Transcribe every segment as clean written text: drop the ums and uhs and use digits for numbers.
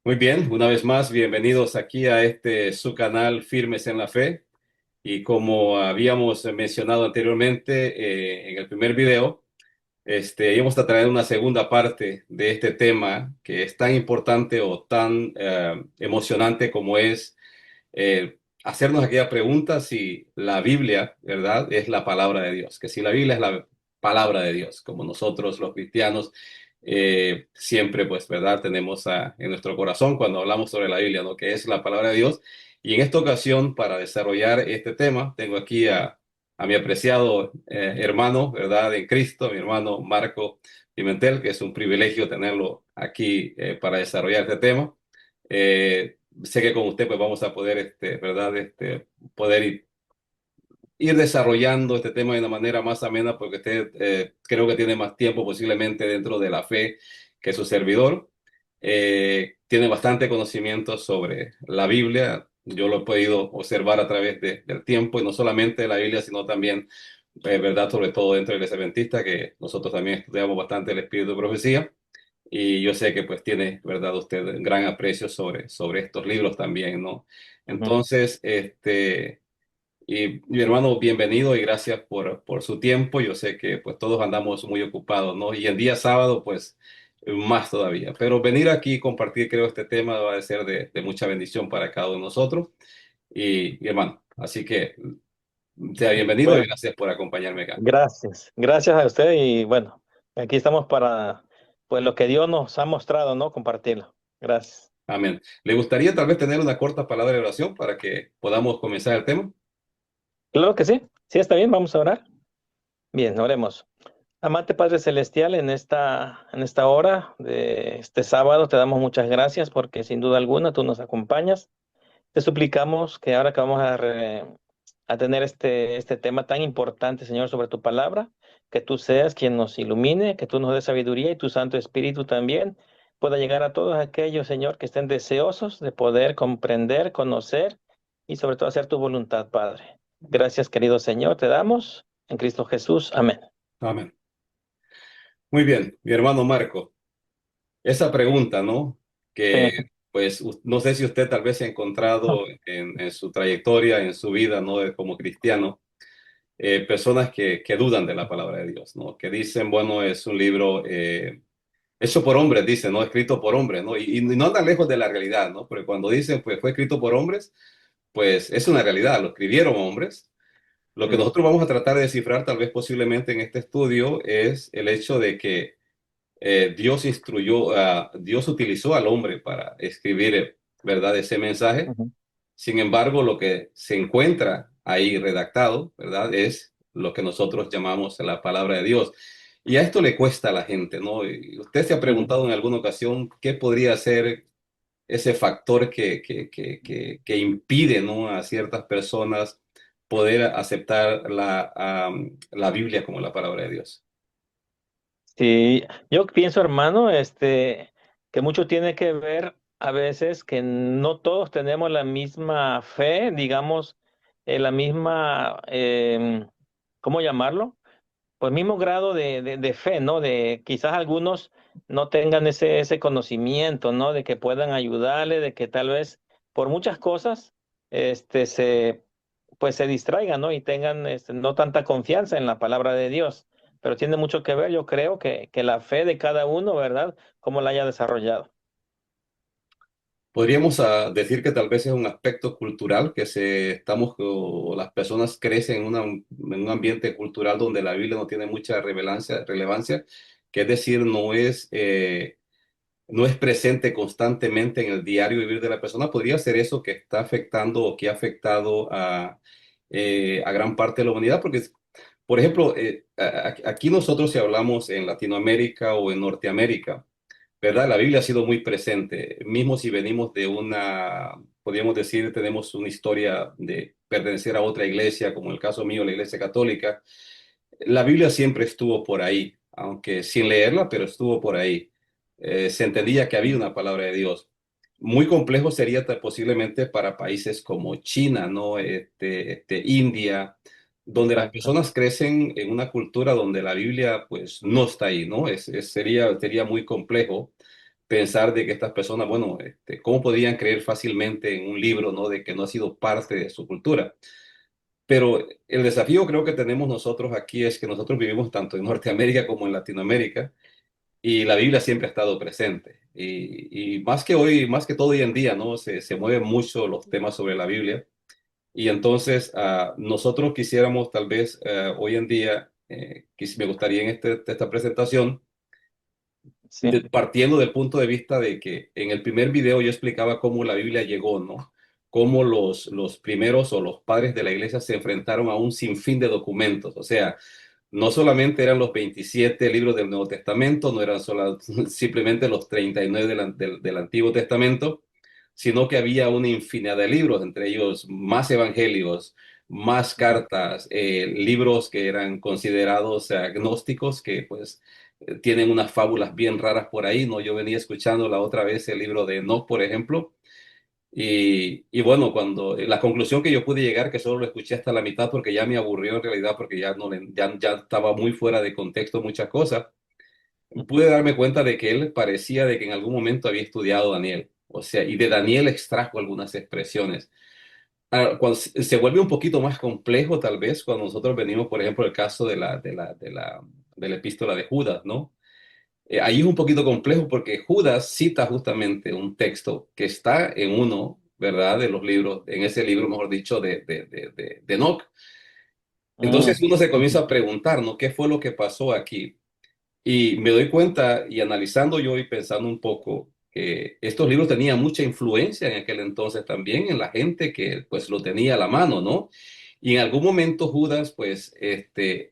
Muy bien, una vez más, bienvenidos aquí a su canal Firmes en la Fe. Y como habíamos mencionado anteriormente en el primer video, íbamos a traer una segunda parte de este tema que es tan importante o tan emocionante como es hacernos aquella pregunta si la Biblia, ¿verdad?, es la palabra de Dios. Que si la Biblia es la palabra de Dios, como nosotros los cristianos siempre, pues, ¿verdad?, tenemos en nuestro corazón cuando hablamos sobre la Biblia, ¿no?, que es la palabra de Dios. Y en esta ocasión, para desarrollar este tema, tengo aquí a mi apreciado hermano, ¿verdad?, en Cristo, mi hermano Marco Pimentel, que es un privilegio tenerlo aquí para desarrollar este tema. Sé que con usted pues vamos a poder, ¿verdad? Poder ir desarrollando este tema de una manera más amena porque usted creo que tiene más tiempo posiblemente dentro de la fe que su servidor. Tiene bastante conocimiento sobre la Biblia. Yo lo he podido observar a través del tiempo y no solamente de la Biblia, sino también, ¿verdad? Sobre todo dentro de la Iglesia Adventista, que nosotros también estudiamos bastante el espíritu de profecía. Y yo sé que pues tiene, ¿verdad?, usted un gran aprecio sobre estos libros también, ¿no? Ujú. Entonces, y mi hermano, bienvenido y gracias por su tiempo. Yo sé que pues todos andamos muy ocupados, ¿no? Y el día sábado, pues más todavía. Pero venir aquí y compartir, creo, este tema va a ser de mucha bendición para cada uno de nosotros. Y hermano, así que sea bienvenido y Bueno, gracias por acompañarme acá. gracias. Gracias a usted y bueno, aquí estamos para pues lo que Dios nos ha mostrado, ¿no? Compartirlo. Gracias. Amén. ¿Le gustaría tal vez tener una corta palabra de oración para que podamos comenzar el tema? Claro que sí. Sí, está bien, vamos a orar. Bien, oremos. Amante Padre Celestial, en esta hora de este sábado te damos muchas gracias porque sin duda alguna tú nos acompañas. Te suplicamos que ahora que vamos a tener este tema tan importante, Señor, sobre tu palabra, que tú seas quien nos ilumine, que tú nos des sabiduría y tu Santo Espíritu también pueda llegar a todos aquellos, Señor, que estén deseosos de poder comprender, conocer y sobre todo hacer tu voluntad, Padre. Gracias, querido Señor, te damos en Cristo Jesús. Amén. Amén. Muy bien, mi hermano Marco. Esa pregunta, ¿no? Que Sí. pues no sé si usted tal vez se ha encontrado en su trayectoria, en su vida, ¿no? Como cristiano, personas que dudan de la palabra de Dios, ¿no? Que dicen, bueno, es un libro hecho por hombres, dicen, ¿no? Escrito por hombres, ¿no? Y no andan lejos de la realidad, ¿no? Porque cuando dicen, pues fue escrito por hombres, pues es una realidad, lo escribieron hombres. Lo que Mm, nosotros vamos a tratar de descifrar, tal vez posiblemente en este estudio, es el hecho de que Dios instruyó, Dios utilizó al hombre para escribir, ¿verdad?, ese mensaje. ujú, Sin embargo, lo que se encuentra ahí redactado, ¿verdad?, es lo que nosotros llamamos la palabra de Dios. Y a esto le cuesta a la gente, ¿no? Y usted se ha ujú. preguntado en alguna ocasión qué podría ser ese factor que impide, ¿no?, a ciertas personas poder aceptar la Biblia como la palabra de Dios. Sí, yo pienso, hermano, que mucho tiene que ver a veces que no todos tenemos la misma fe, digamos, la misma, ¿cómo llamarlo? Pues mismo grado de fe, ¿no? De quizás algunos no tengan ese conocimiento, ¿no? De que puedan ayudarle, de que tal vez por muchas cosas, pues se distraigan, ¿no? Y tengan, no tanta confianza en la palabra de Dios. Pero tiene mucho que ver, yo creo, que la fe de cada uno, ¿verdad? Cómo la haya desarrollado. Podríamos decir que tal vez es un aspecto cultural que estamos o las personas crecen en un ambiente cultural donde la Biblia no tiene mucha relevancia, que es decir, no es presente constantemente en el diario vivir de la persona. Podría ser eso que está afectando o que ha afectado a gran parte de la humanidad, porque, por ejemplo, aquí nosotros si hablamos en Latinoamérica o en Norteamérica, ¿verdad? La Biblia ha sido muy presente, mismo si venimos de podríamos decir, tenemos una historia de pertenecer a otra iglesia, como el caso mío, la Iglesia Católica. La Biblia siempre estuvo por ahí, aunque sin leerla, pero estuvo por ahí. Se entendía que había una palabra de Dios. Muy complejo sería posiblemente para países como China, ¿no? India, donde las Exacto. personas crecen en una cultura donde la Biblia pues no está ahí, ¿no? Sería muy complejo pensar de que estas personas, bueno, ¿cómo podían creer fácilmente en un libro, ¿no? De que no ha sido parte de su cultura. Pero el desafío creo que tenemos nosotros aquí es que nosotros vivimos tanto en Norteamérica como en Latinoamérica y la Biblia siempre ha estado presente. Y más que hoy, más que todo hoy en día, ¿no? Se mueven mucho los temas sobre la Biblia. Y entonces nosotros quisiéramos tal vez hoy en día, me gustaría en esta presentación, Sí. partiendo del punto de vista de que en el primer video yo explicaba cómo la Biblia llegó, ¿no? Cómo los primeros o los padres de la iglesia se enfrentaron a un sinfín de documentos. O sea, no solamente eran los 27 libros del Nuevo Testamento, no eran simplemente los 39 del Antiguo Testamento, sino que había una infinidad de libros, entre ellos más evangelios, más cartas, libros que eran considerados agnósticos, que pues tienen unas fábulas bien raras por ahí, ¿no? Yo venía escuchando la otra vez el libro de Enoch, por ejemplo, y bueno, cuando la conclusión que yo pude llegar, que solo lo escuché hasta la mitad porque ya me aburrió en realidad, porque ya, no, ya estaba muy fuera de contexto muchas cosas, pude darme cuenta de que él parecía de que en algún momento había estudiado Daniel. O sea, y de Daniel extrajo algunas expresiones. Cuando se vuelve un poquito más complejo, tal vez, cuando nosotros venimos, por ejemplo, el caso de la epístola de Judas, ¿no? Ahí es un poquito complejo porque Judas cita justamente un texto que está en uno, ¿verdad? De los libros, en ese libro, mejor dicho, de Enoch. Entonces uno se comienza a preguntar, ¿no? ¿Qué fue lo que pasó aquí? Y me doy cuenta, y analizando yo y pensando un poco, que estos libros tenían mucha influencia en aquel entonces también en la gente que pues lo tenía a la mano, ¿no? Y en algún momento Judas, pues él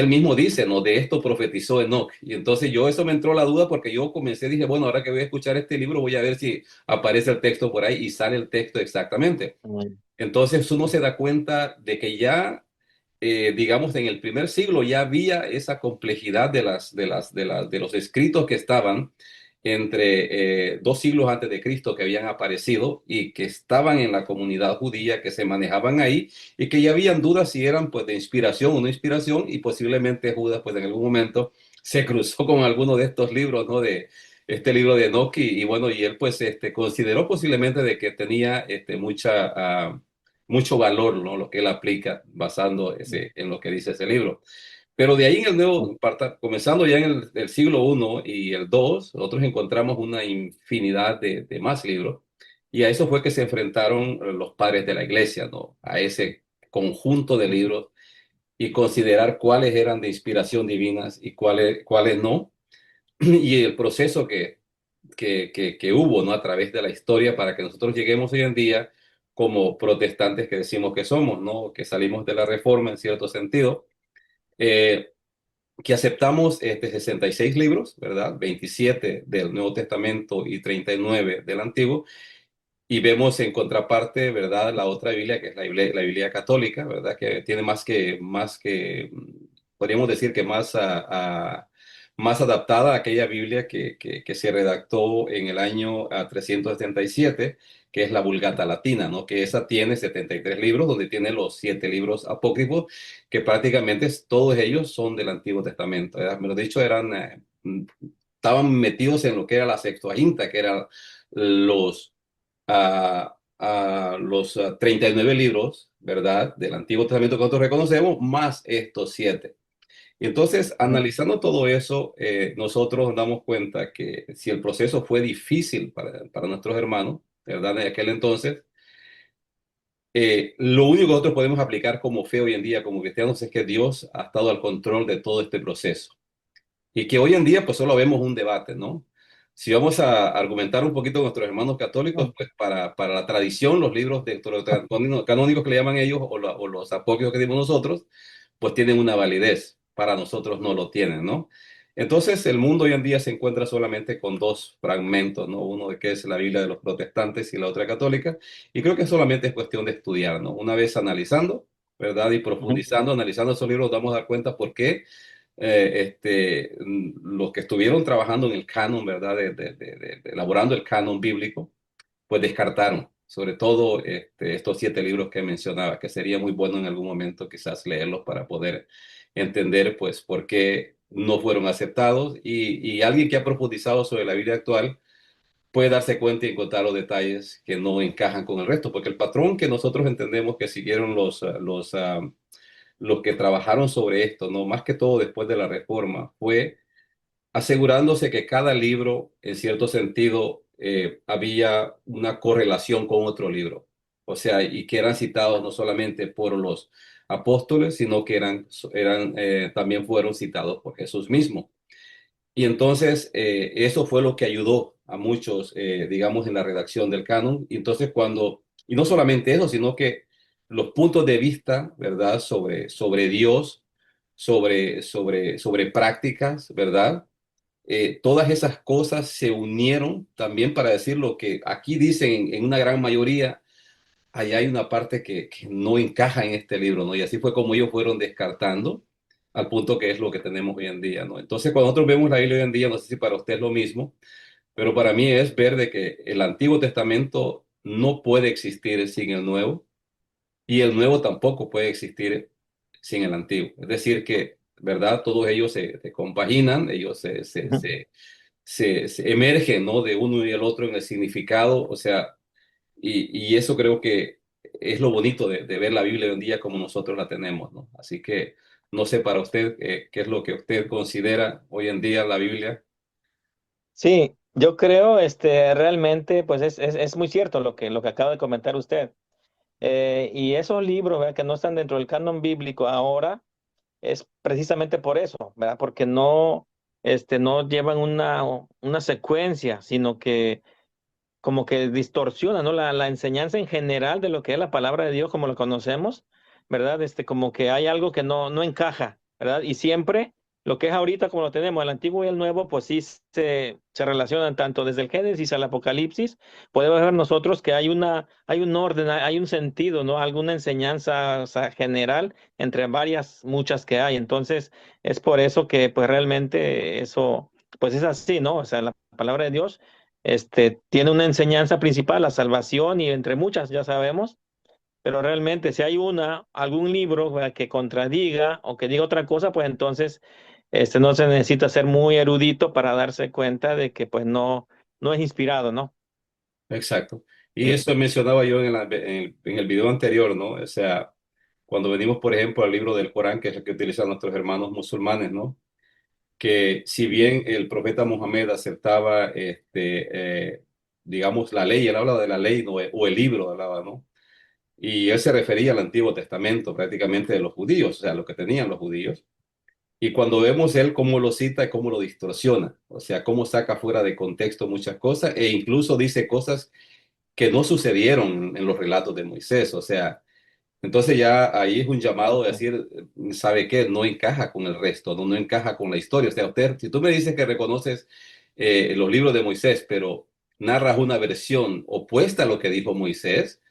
mismo dice, ¿no? De esto profetizó Enoch. Y entonces yo eso me entró la duda porque yo comencé, dije, bueno, ahora que voy a escuchar este libro, voy a ver si aparece el texto por ahí y sale el texto exactamente. Entonces uno se da cuenta de que ya, digamos, en el primer siglo ya había esa complejidad de los escritos que estaban entre 2 siglos antes de Cristo que habían aparecido y que estaban en la comunidad judía, que se manejaban ahí y que ya habían dudas si eran pues de inspiración o no inspiración y posiblemente Judas pues en algún momento se cruzó con alguno de estos libros, ¿no? De este libro de Enoch y bueno, y él pues consideró posiblemente de que tenía mucho valor, ¿no? Lo que él aplica basando en lo que dice ese libro. Pero de ahí en el nuevo, comenzando ya en el siglo I y el II, nosotros encontramos una infinidad de más libros. Y a eso fue que se enfrentaron los padres de la iglesia, ¿no? A ese conjunto de libros y considerar cuáles eran de inspiración divinas y cuáles no. Y el proceso que hubo, ¿no? A través de la historia para que nosotros lleguemos hoy en día como protestantes que decimos que somos, ¿no? Que salimos de la reforma en cierto sentido, eh, que aceptamos 66 libros, ¿verdad? 27 del Nuevo Testamento y 39 del Antiguo, y vemos en contraparte, ¿verdad? La otra Biblia, que es la Biblia católica, ¿verdad? Que tiene podríamos decir que más adaptada a aquella Biblia que se redactó en el año 377, que es la Vulgata Latina, ¿no? Que esa tiene 73 libros, donde tiene los 7 libros apócrifos, que prácticamente todos ellos son del Antiguo Testamento. Mejor dicho, estaban metidos en lo que era la Septuaginta, que eran los a los 39 libros, ¿verdad? Del Antiguo Testamento que nosotros reconocemos, más estos 7. Y entonces, analizando todo eso, nosotros nos damos cuenta que si el proceso fue difícil para nuestros hermanos, ¿verdad? En aquel entonces, lo único que nosotros podemos aplicar como fe hoy en día, como cristianos, es que Dios ha estado al control de todo este proceso. Y que hoy en día pues solo vemos un debate, ¿no? Si vamos a argumentar un poquito con nuestros hermanos católicos, pues para la tradición, los libros canónicos que le llaman ellos, o los apócrifos que dimos nosotros, pues tienen una validez. Para nosotros no lo tienen, ¿no? Entonces el mundo hoy en día se encuentra solamente con dos fragmentos, ¿no? Uno de que es la Biblia de los protestantes y la otra católica, y creo que solamente es cuestión de estudiar, ¿no? Una vez analizando, ¿verdad? Y profundizando, analizando esos libros, nos vamos a dar cuenta por qué los que estuvieron trabajando en el canon, ¿verdad? Elaborando el canon bíblico, pues descartaron, sobre todo estos 7 libros que mencionaba, que sería muy bueno en algún momento quizás leerlos para poder entender, pues, por qué no fueron aceptados y alguien que ha profundizado sobre la Biblia actual puede darse cuenta y encontrar los detalles que no encajan con el resto, porque el patrón que nosotros entendemos que siguieron los que trabajaron sobre esto, no más que todo después de la reforma, fue asegurándose que cada libro, en cierto sentido, había una correlación con otro libro. O sea, y que eran citados no solamente por los apóstoles, sino que también fueron citados por Jesús mismo. Y entonces eso fue lo que ayudó a muchos, digamos, en la redacción del canon. Y entonces y no solamente eso, sino que los puntos de vista, ¿verdad? Sobre Dios, sobre prácticas, ¿verdad? Todas esas cosas se unieron también para decir lo que aquí dicen en una gran mayoría, allá hay una parte que no encaja en este libro, ¿no? Y así fue como ellos fueron descartando al punto que es lo que tenemos hoy en día, ¿no? Entonces, cuando nosotros vemos la Biblia hoy en día, no sé si para usted es lo mismo, pero para mí es ver de que el Antiguo Testamento no puede existir sin el Nuevo y el Nuevo tampoco puede existir sin el Antiguo. Es decir, que, ¿verdad? Todos ellos se compaginan, ellos Ujú. se emergen, ¿no? De uno y el otro en el significado, o sea, y eso creo que es lo bonito de ver la Biblia hoy en día como nosotros la tenemos, ¿no? Así que no sé para usted qué es lo que usted considera hoy en día la Biblia. Sí, yo creo, realmente, pues es muy cierto lo que acaba de comentar usted. Y esos libros, ¿verdad?, que no están dentro del canon bíblico ahora, es precisamente por eso, ¿verdad? Porque no llevan una secuencia, sino que como que distorsiona, ¿no? La enseñanza en general de lo que es la palabra de Dios como lo conocemos, ¿verdad? Como que hay algo que no encaja, ¿verdad? Y siempre lo que es ahorita como lo tenemos, el antiguo y el nuevo, pues sí se relacionan tanto desde el Génesis al Apocalipsis. Podemos ver nosotros que hay un orden, hay un sentido, ¿no? Alguna enseñanza, o sea, general entre muchas que hay. Entonces, es por eso que pues realmente eso, pues es así, ¿no? O sea, la palabra de Dios tiene una enseñanza principal, la salvación y entre muchas, ya sabemos, pero realmente si hay algún libro, ¿verdad?, que contradiga o que diga otra cosa, pues entonces no se necesita ser muy erudito para darse cuenta de que pues no es inspirado, ¿no? Exacto. Y eso mencionaba yo en el video anterior, ¿no? O sea, cuando venimos, por ejemplo, al libro del Corán, que es el que utilizan nuestros hermanos musulmanes, ¿no? Que si bien el profeta Mohammed aceptaba, digamos, la ley, él habla de la ley, ¿no? O el libro hablaba, ¿no? Y él se refería al Antiguo Testamento, prácticamente de los judíos, o sea, lo que tenían los judíos. Y cuando vemos él cómo lo cita y cómo lo distorsiona, o sea, cómo saca fuera de contexto muchas cosas e incluso dice cosas que no sucedieron en los relatos de Moisés, o sea, entonces ya ahí es un llamado de Ok. decir, ¿sabe qué? No encaja con el resto, no encaja con la historia. O sea, usted, si tú me dices que reconoces los libros de Moisés, pero narras una versión opuesta a lo que dijo Moisés,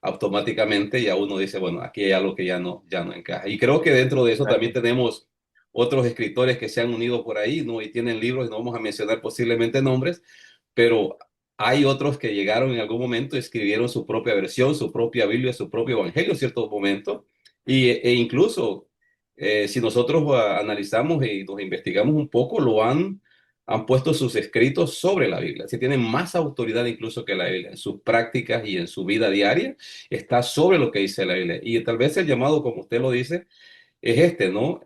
automáticamente ya uno dice, bueno, aquí hay algo que ya no encaja. Y creo que dentro de eso también Exacto. tenemos otros escritores que se han unido por ahí, ¿no? Y tienen libros, y no vamos a mencionar posiblemente nombres, pero hay otros que llegaron en algún momento y escribieron su propia versión, su propia Biblia, su propio evangelio en cierto momento. E incluso, si nosotros analizamos y nos investigamos un poco, han puesto sus escritos sobre la Biblia. Si tienen más autoridad incluso que la Biblia en sus prácticas y en su vida diaria, está sobre lo que dice la Biblia. Y tal vez el llamado, como usted lo dice, es ¿no?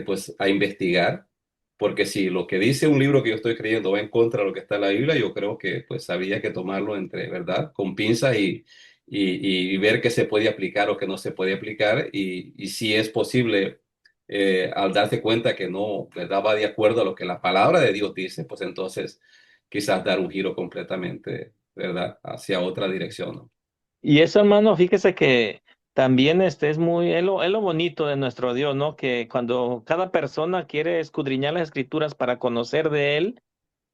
Pues a investigar, porque si lo que dice un libro que yo estoy creyendo va en contra de lo que está en la Biblia, yo creo que pues habría que tomarlo entre, ¿verdad? Con pinzas y ver qué se puede aplicar o qué no se puede aplicar y si es posible, al darse cuenta que no, ¿verdad? Va de acuerdo a lo que la palabra de Dios dice, pues entonces quizás dar un giro completamente, ¿verdad? Hacia otra dirección, ¿no? Y eso, hermano, fíjese que también es lo bonito de nuestro Dios, ¿no? Que cuando cada persona quiere escudriñar las escrituras para conocer de Él,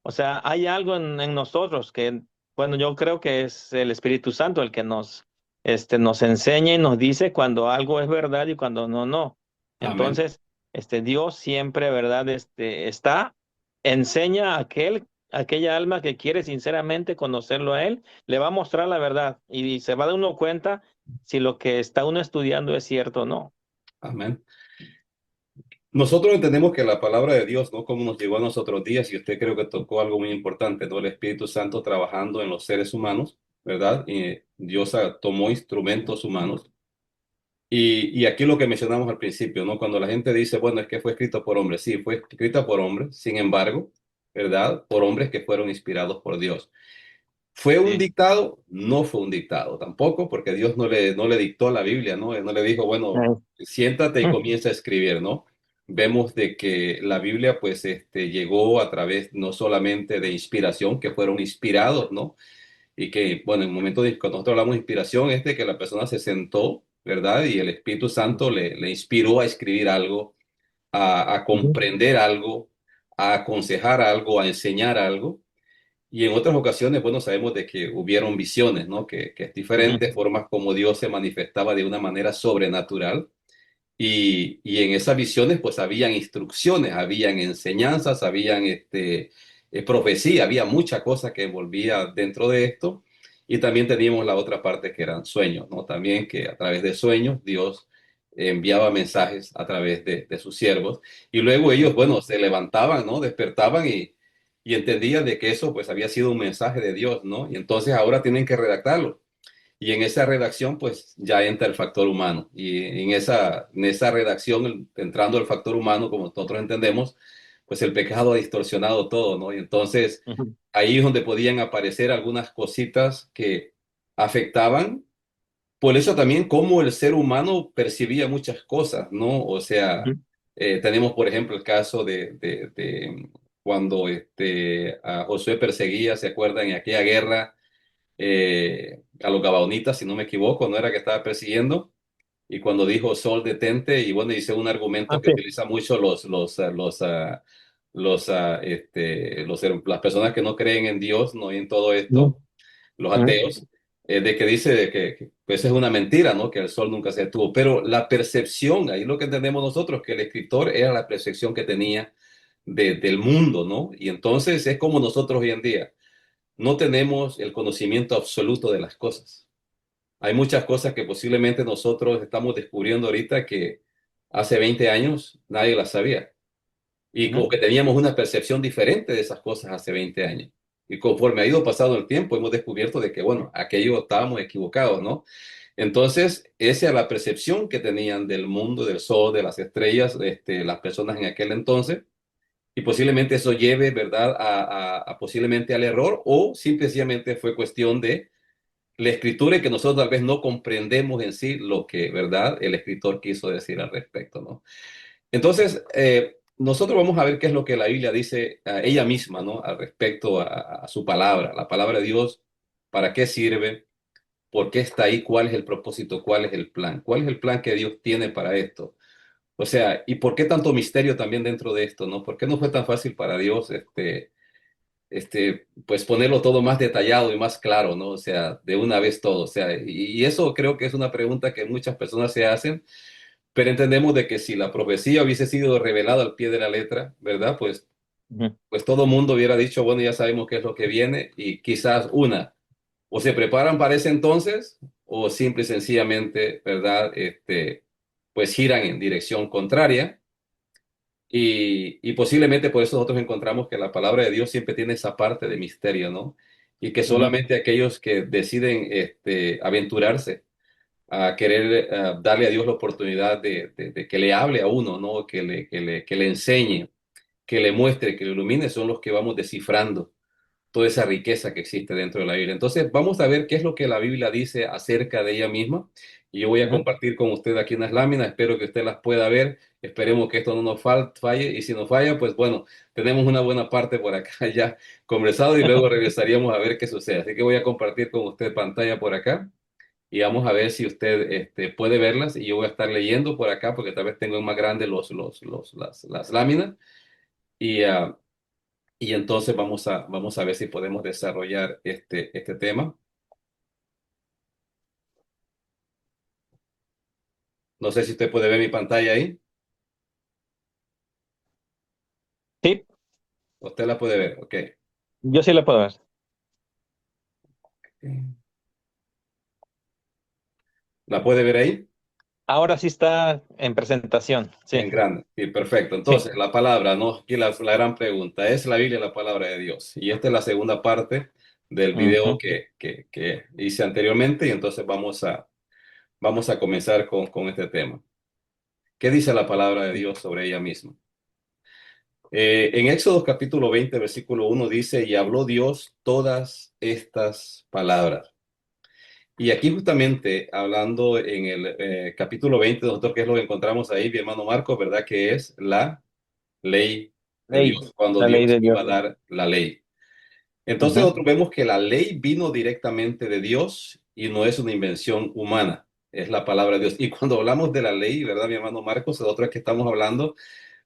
o sea, hay algo en nosotros que, bueno, yo creo que es el Espíritu Santo el que nos enseña y nos dice cuando algo es verdad y cuando no. Amén. Entonces, Dios siempre, ¿verdad? Enseña a aquella alma que quiere sinceramente conocerlo a Él, le va a mostrar la verdad y se va a dar uno cuenta si lo que está uno estudiando es cierto o no. Amén. Nosotros entendemos que la palabra de Dios, ¿no? Como nos llegó a nosotros días, y usted creo que tocó algo muy importante, ¿no? El Espíritu Santo trabajando en los seres humanos, ¿verdad? Y Dios tomó instrumentos humanos. Y aquí lo que mencionamos al principio, ¿no? Cuando la gente dice, bueno, es que fue escrito por hombres, sí, fue escrita por hombres, sin embargo, ¿verdad? Por hombres que fueron inspirados por Dios. ¿Fue un Sí. dictado? No fue un dictado tampoco, porque Dios no le dictó la Biblia, ¿no? Él no le dijo, bueno, Ay, siéntate y mm, comienza a escribir, ¿no? Vemos de que la Biblia, pues, llegó a través no solamente de inspiración, que fueron inspirados, ¿no? Y que, bueno, en el momento de cuando nosotros hablamos de inspiración, es de que la persona se sentó, ¿verdad? Y el Espíritu Santo le inspiró a escribir algo, a ujú, comprender algo, a aconsejar algo, a enseñar algo. Y en otras ocasiones, bueno, sabemos de que hubieron visiones, ¿no? Que es ujú, diferentes formas como Dios se manifestaba de una manera sobrenatural. Y en esas visiones, pues habían instrucciones, habían enseñanzas, habían profecía, había mucha cosa que envolvía dentro de esto. Y también teníamos la otra parte que eran sueños, ¿no? También que a través de sueños Dios enviaba mensajes a través de sus siervos. Y luego ellos, ujú, bueno, se levantaban, ¿no? Despertaban y entendían de que eso pues había sido un mensaje de Dios, ¿no? Y entonces ahora tienen que redactarlo. Y en esa redacción, pues ya entra el factor humano. Y en esa redacción, entrando el factor humano, como nosotros entendemos, pues el pecado ha distorsionado todo, ¿no? Y entonces ujú, ahí es donde podían aparecer algunas cositas que afectaban. Por eso también cómo el ser humano percibía muchas cosas, ¿no? O sea, ujú, tenemos, por ejemplo, el caso de cuando a Josué perseguía, ¿se acuerdan? En aquella guerra a los gabaonitas, si no me equivoco, no era que estaba persiguiendo. Y cuando dijo Sol detente, y bueno, dice un ah, argumento que sí, utiliza mucho las personas que no creen en Dios, no y en todo ujú, esto, los ujú, ateos, de que dice de que pues es una mentira, ¿no? Que el sol nunca se detuvo. Pero la percepción, ahí lo que entendemos nosotros, que el escritor era la percepción que tenía del mundo, ¿no? Y entonces es como nosotros hoy en día no tenemos el conocimiento absoluto de las cosas. Hay muchas cosas que posiblemente nosotros estamos descubriendo ahorita que hace 20 años nadie las sabía. Y como ujú, que teníamos una percepción diferente de esas cosas hace 20 años. Y conforme ha ido pasando el tiempo, hemos descubierto de que, bueno, aquello estábamos equivocados, ¿no? Entonces, esa es la percepción que tenían del mundo, del sol, de las estrellas, las personas en aquel entonces. Y posiblemente eso lleve, ¿verdad?, a posiblemente al error o simplemente fue cuestión de la escritura y que nosotros tal vez no comprendemos en sí lo que, ¿verdad?, el escritor quiso decir al respecto, ¿no? Entonces, nosotros vamos a ver qué es lo que la Biblia dice ella misma, ¿no?, al respecto a su palabra, la palabra de Dios, para qué sirve, por qué está ahí, cuál es el propósito, cuál es el plan que Dios tiene para esto. O sea, ¿y por qué tanto misterio también dentro de esto, no? ¿Por qué no fue tan fácil para Dios, pues ponerlo todo más detallado y más claro, ¿no? O sea, de una vez todo. O sea, y eso creo que es una pregunta que muchas personas se hacen, pero entendemos de que si la profecía hubiese sido revelada al pie de la letra, ¿verdad? ujú, Pues todo mundo hubiera dicho, bueno, ya sabemos qué es lo que viene y quizás o se preparan para ese entonces, o simple y sencillamente, ¿verdad? Pues giran en dirección contraria y posiblemente por eso nosotros encontramos que la palabra de Dios siempre tiene esa parte de misterio, ¿no? Y que ujú, solamente aquellos que deciden aventurarse a querer darle a Dios la oportunidad de que le hable a uno, ¿no? Que le enseñe, que le muestre, que le ilumine, son los que vamos descifrando toda esa riqueza que existe dentro de la Biblia. Entonces, vamos a ver qué es lo que la Biblia dice acerca de ella misma. Y yo voy a ujú. compartir con usted aquí unas láminas, espero que usted las pueda ver. Esperemos que esto no nos falle y si nos falla, pues bueno, tenemos una buena parte por acá ya conversado y luego regresaríamos a ver qué sucede. Así que voy a compartir con usted pantalla por acá y vamos a ver si usted puede verlas y yo voy a estar leyendo por acá porque tal vez tengo en más grande las láminas y, y entonces vamos a ver si podemos desarrollar este tema. No sé si usted puede ver mi pantalla ahí. Sí, Usted la puede ver, ok. yo sí la puedo ver. ¿La puede ver ahí? Ahora sí está en presentación. Sí, En grande. Sí, perfecto. sí. Entonces, la palabra, ¿no? Aquí la gran pregunta, ¿es la Biblia la palabra de Dios? Y esta es la segunda parte del video Ujú. que hice anteriormente y entonces vamos a comenzar con este tema. ¿Qué dice la palabra de Dios sobre ella misma? En Éxodo capítulo 20, versículo 1 dice, y habló Dios todas estas palabras. Y aquí justamente hablando en el capítulo 20, nosotros qué es lo que encontramos ahí, mi hermano Marco, ¿verdad? Que es la ley de Ley, Dios, cuando la ley Dios de iba Dios. a dar la ley. Entonces Ujú. nosotros vemos que la ley vino directamente de Dios y no es una invención humana, es la palabra de Dios. Y cuando hablamos de la ley, ¿verdad, mi hermano Marcos? Nosotros es que estamos hablando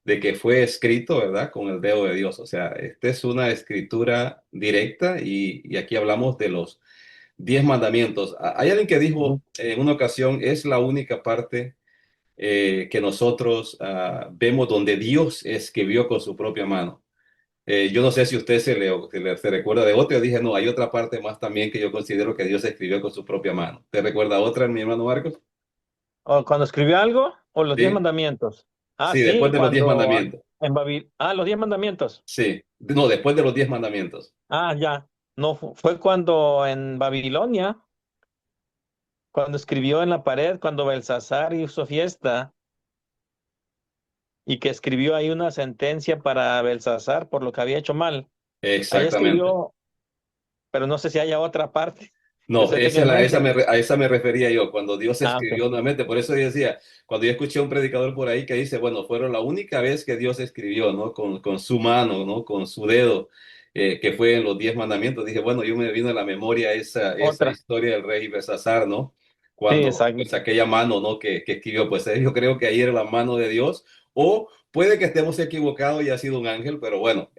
de que fue escrito, ¿verdad? Con el dedo de Dios. O sea, esta es una escritura directa y aquí hablamos de los 10 mandamientos. Hay alguien que Ujú. dijo en una ocasión, es la única parte que nosotros vemos donde Dios escribió con su propia mano. Yo no sé si usted se recuerda de otra. Yo dije, no, hay otra parte más también que yo considero que Dios escribió con su propia mano. ¿Te recuerda otra, mi hermano Marcos? ¿O cuando escribió algo? ¿O los diez Sí, mandamientos? Ah, sí, después sí, de los diez cuando mandamientos. en Babil. Ah, los 10 mandamientos. Sí, no, después de los 10 mandamientos. Ah, ya. No, fue cuando en Babilonia, cuando escribió en la pared, cuando Belsasar hizo fiesta y que escribió ahí una sentencia para Belsasar por lo que había hecho mal. Ahí Exactamente. escribió, pero no sé si haya otra parte. Yo No, sé que no es. a esa me refería yo, cuando Dios Ah, ok. escribió nuevamente. Por eso yo decía, cuando yo escuché a un predicador por ahí que dice, bueno, fueron la única vez que Dios escribió, ¿no? Con su mano, ¿no? Con su dedo, que fue en los 10 mandamientos. Dije, bueno, yo me vino a la memoria esa Otra. historia del rey Belsasar, ¿no? Sí, Cuando, exacto. pues, aquella mano, ¿no? Que escribió, pues yo creo que ahí era la mano de Dios. O puede que estemos equivocados y ha sido un ángel, pero bueno,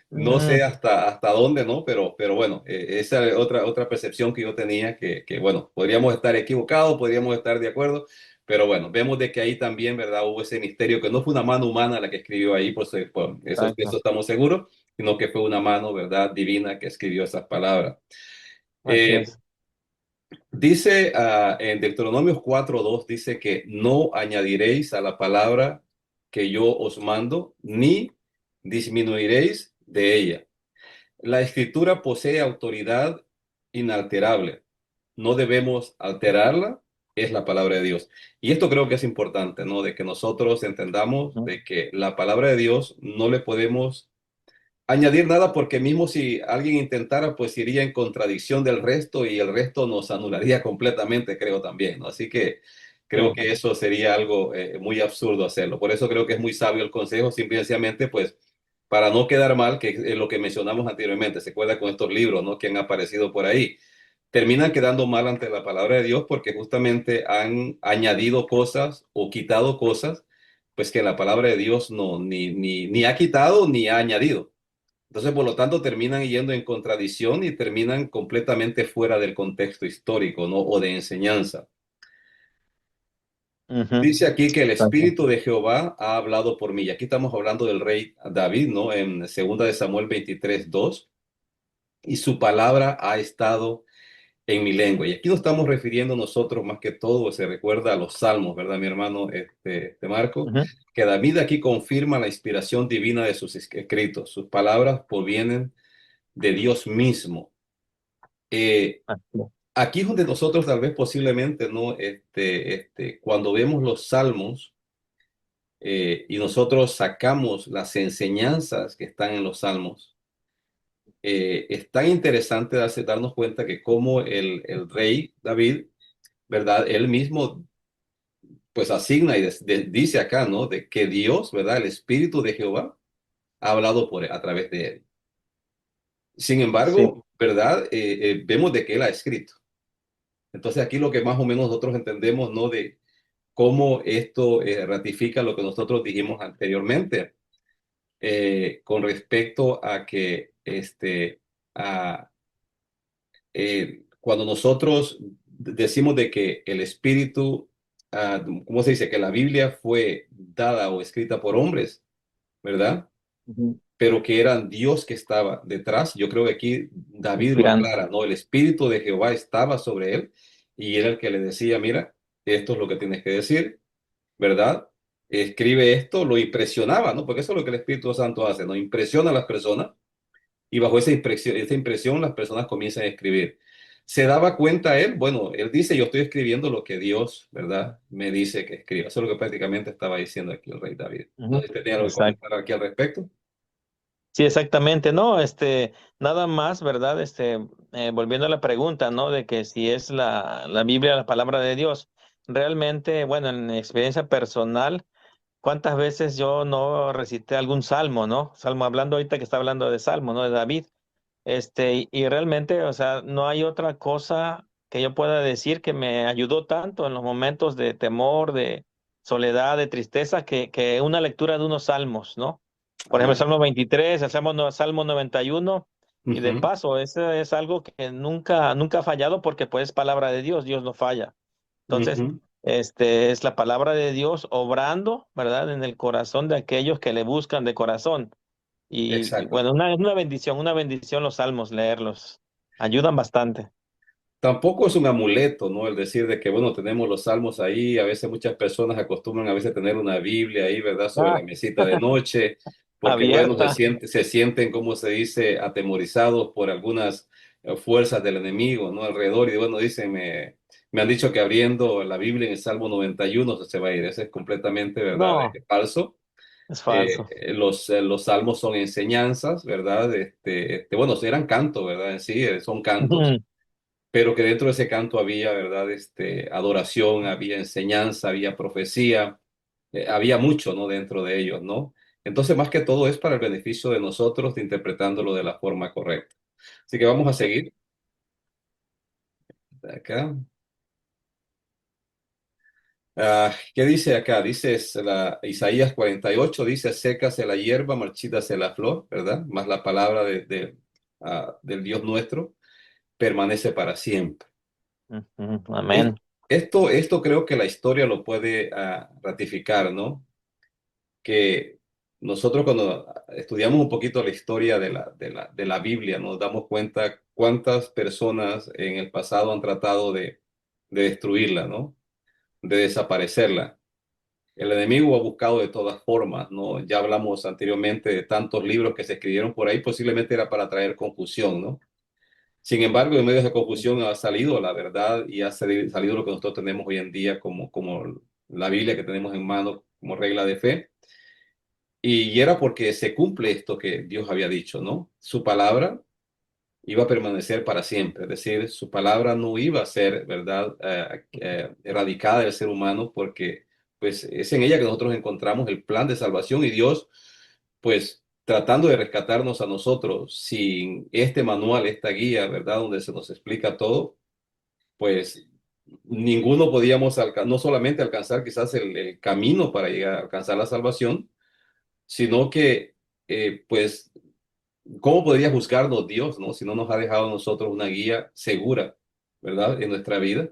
no sé Mm, hasta dónde, ¿no? Pero bueno, esa es otra percepción que yo tenía, bueno, podríamos estar equivocados, podríamos estar de acuerdo, pero bueno, vemos de que ahí también, ¿verdad? Hubo ese misterio, que no fue una mano humana la que escribió ahí, por eso exacto. estamos seguros, sino que fue una mano, ¿verdad? Divina que escribió esas palabras. Así Eh, es. Dice en Deuteronomios 4:2, dice que no añadiréis a la palabra que yo os mando, ni disminuiréis de ella. La escritura posee autoridad inalterable. No debemos alterarla, es la palabra de Dios. Y esto creo que es importante, ¿no? De que nosotros entendamos Ujú. de que la palabra de Dios no le podemos añadir nada porque mismo si alguien intentara, pues iría en contradicción del resto y el resto nos anularía completamente, creo también, ¿no? Así que Sí, creo que eso sería algo muy absurdo hacerlo. Por eso creo que es muy sabio el consejo, simplemente pues para no quedar mal, que es lo que mencionamos anteriormente, se acuerda con estos libros, ¿no? Que han aparecido por ahí. Terminan quedando mal ante la palabra de Dios porque justamente han añadido cosas o quitado cosas, pues que la palabra de Dios no, ni ha quitado ni ha añadido. Entonces, por lo tanto, terminan yendo en contradicción y terminan completamente fuera del contexto histórico, ¿no? O de enseñanza. ujú, Dice aquí que el exacto. Espíritu de Jehová ha hablado por mí. Y aquí estamos hablando del rey David, ¿no? En 2 de Samuel 23:2. Y su palabra ha estado en mi lengua. Y aquí nos estamos refiriendo nosotros más que todo, se recuerda a los salmos, ¿verdad, mi hermano Marco? Ujú. Que David aquí confirma la inspiración divina de sus escritos. Sus palabras provienen de Dios mismo. Así es. Aquí es donde nosotros tal vez posiblemente, ¿no? Cuando vemos los salmos y nosotros sacamos las enseñanzas que están en los salmos, es tan interesante darnos cuenta que como el rey David, ¿verdad? Él mismo pues asigna y dice acá, ¿no? De que Dios, ¿verdad? El Espíritu de Jehová ha hablado a través de él. Sin Sí. embargo, ¿verdad? Vemos de que él ha escrito. Entonces aquí lo que más o menos nosotros entendemos, ¿no? De cómo esto ratifica lo que nosotros dijimos anteriormente con respecto a que a, cuando nosotros decimos de que el espíritu, ¿cómo se dice? Que la Biblia fue dada o escrita por hombres, ¿verdad? Ujú. Pero que era Dios que estaba detrás. Yo creo que aquí David lo Inspirando. aclara, ¿no? El espíritu de Jehová estaba sobre él y era el que le decía, mira. esto es lo que tienes que decir, ¿verdad? Escribe esto, lo impresionaba, ¿no? Porque eso es lo que el Espíritu Santo hace, ¿no? Impresiona a las personas y bajo esa impresión las personas comienzan a escribir. ¿Se daba cuenta él? Bueno, él dice, yo estoy escribiendo lo que Dios, ¿verdad? Me dice que escriba. Eso es lo que prácticamente estaba diciendo aquí el rey David. No Ujú. sé si tenía algo que Exacto. comentar aquí al respecto. Sí, exactamente. No, nada más, ¿verdad? Volviendo a la pregunta, ¿no? De que si es la Biblia la palabra de Dios. Realmente, bueno, en mi experiencia personal, ¿cuántas veces yo no recité algún salmo, ¿no? Salmo, hablando ahorita que está hablando de salmo, ¿no? De David. Y realmente, o sea, no hay otra cosa que yo pueda decir que me ayudó tanto en los momentos de temor, de soledad, de tristeza, que una lectura de unos salmos, ¿no? Por ejemplo, el Amén. Salmo 23, el Salmo 91, y de Ujú, paso, ese es algo que nunca ha fallado porque pues es palabra de Dios, Dios no falla. Entonces, ujú. es la palabra de Dios obrando, ¿verdad? En el corazón de aquellos que le buscan de corazón. Y Exacto. bueno, una bendición los salmos, leerlos. Ayudan bastante. Tampoco es un amuleto, ¿no? El decir de que, bueno, tenemos los salmos ahí, a veces muchas personas acostumbran a veces tener una Biblia ahí, ¿verdad? Sobre la Ah, mesita de noche, porque, bueno, abierta. se sienten, como se dice, atemorizados por algunas fuerzas del enemigo, ¿no? Alrededor, y bueno, dicen, me han dicho que abriendo la Biblia en el Salmo 91 se va a ir. Eso es completamente, ¿verdad? No, Falso. es falso. Los salmos son enseñanzas, ¿verdad? Bueno, eran cantos, ¿verdad? En sí, son cantos, Ujú. pero que dentro de ese canto había, ¿verdad? Adoración, había enseñanza, había profecía, había mucho, ¿no? Dentro de ellos, ¿no? Entonces, más que todo es para el beneficio de nosotros, de interpretándolo de la forma correcta. Así que vamos a Sí. seguir acá. ¿Qué dice acá? Dice Isaías 48, dice, sécase la hierba, marchítase la flor, ¿verdad? Más la palabra del Dios nuestro permanece para siempre. Ujú. Es- Amén. esto creo que la historia lo puede ratificar, ¿no? Que nosotros cuando estudiamos un poquito la historia de la Biblia, nos damos cuenta cuántas personas en el pasado han tratado de destruirla, ¿no? De desaparecerla. El enemigo ha buscado de todas formas, ¿no? Ya hablamos anteriormente de tantos libros que se escribieron por ahí, posiblemente era para traer confusión, ¿no? Sin embargo, en medio de esa confusión ha salido la verdad y ha salido lo que nosotros tenemos hoy en día como la Biblia que tenemos en mano como regla de fe. Y era porque se cumple esto que Dios había dicho, ¿no? Su palabra iba a permanecer para siempre, es decir, su palabra no iba a ser, ¿verdad?, erradicada del ser humano porque pues es en ella que nosotros encontramos el plan de salvación y Dios, pues tratando de rescatarnos a nosotros sin este manual, esta guía, ¿verdad?, donde se nos explica todo, pues ninguno podíamos no solamente alcanzar quizás el camino para llegar a alcanzar la salvación, sino que pues ¿cómo podría juzgarnos Dios, no? Si no nos ha dejado a nosotros una guía segura, ¿verdad? En nuestra vida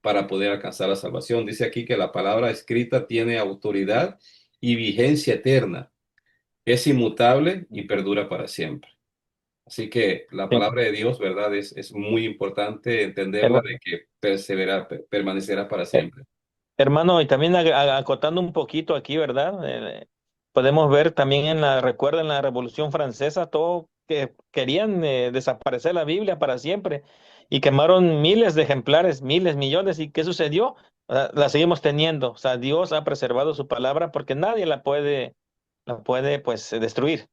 para poder alcanzar la salvación. Dice aquí que la palabra escrita tiene autoridad y vigencia eterna. Es inmutable y perdura para siempre. Así que la Sí. palabra de Dios, ¿verdad? Es muy importante entenderla Herma- de que permanecerá para eh, siempre. Hermano, y también acotando un poquito aquí, ¿verdad? Podemos ver también recuerda en la Revolución Francesa, todo que querían desaparecer la Biblia para siempre y quemaron miles de ejemplares, miles, millones. ¿Y qué sucedió? La seguimos teniendo. O sea, Dios ha preservado su palabra porque nadie la puede, pues, destruir.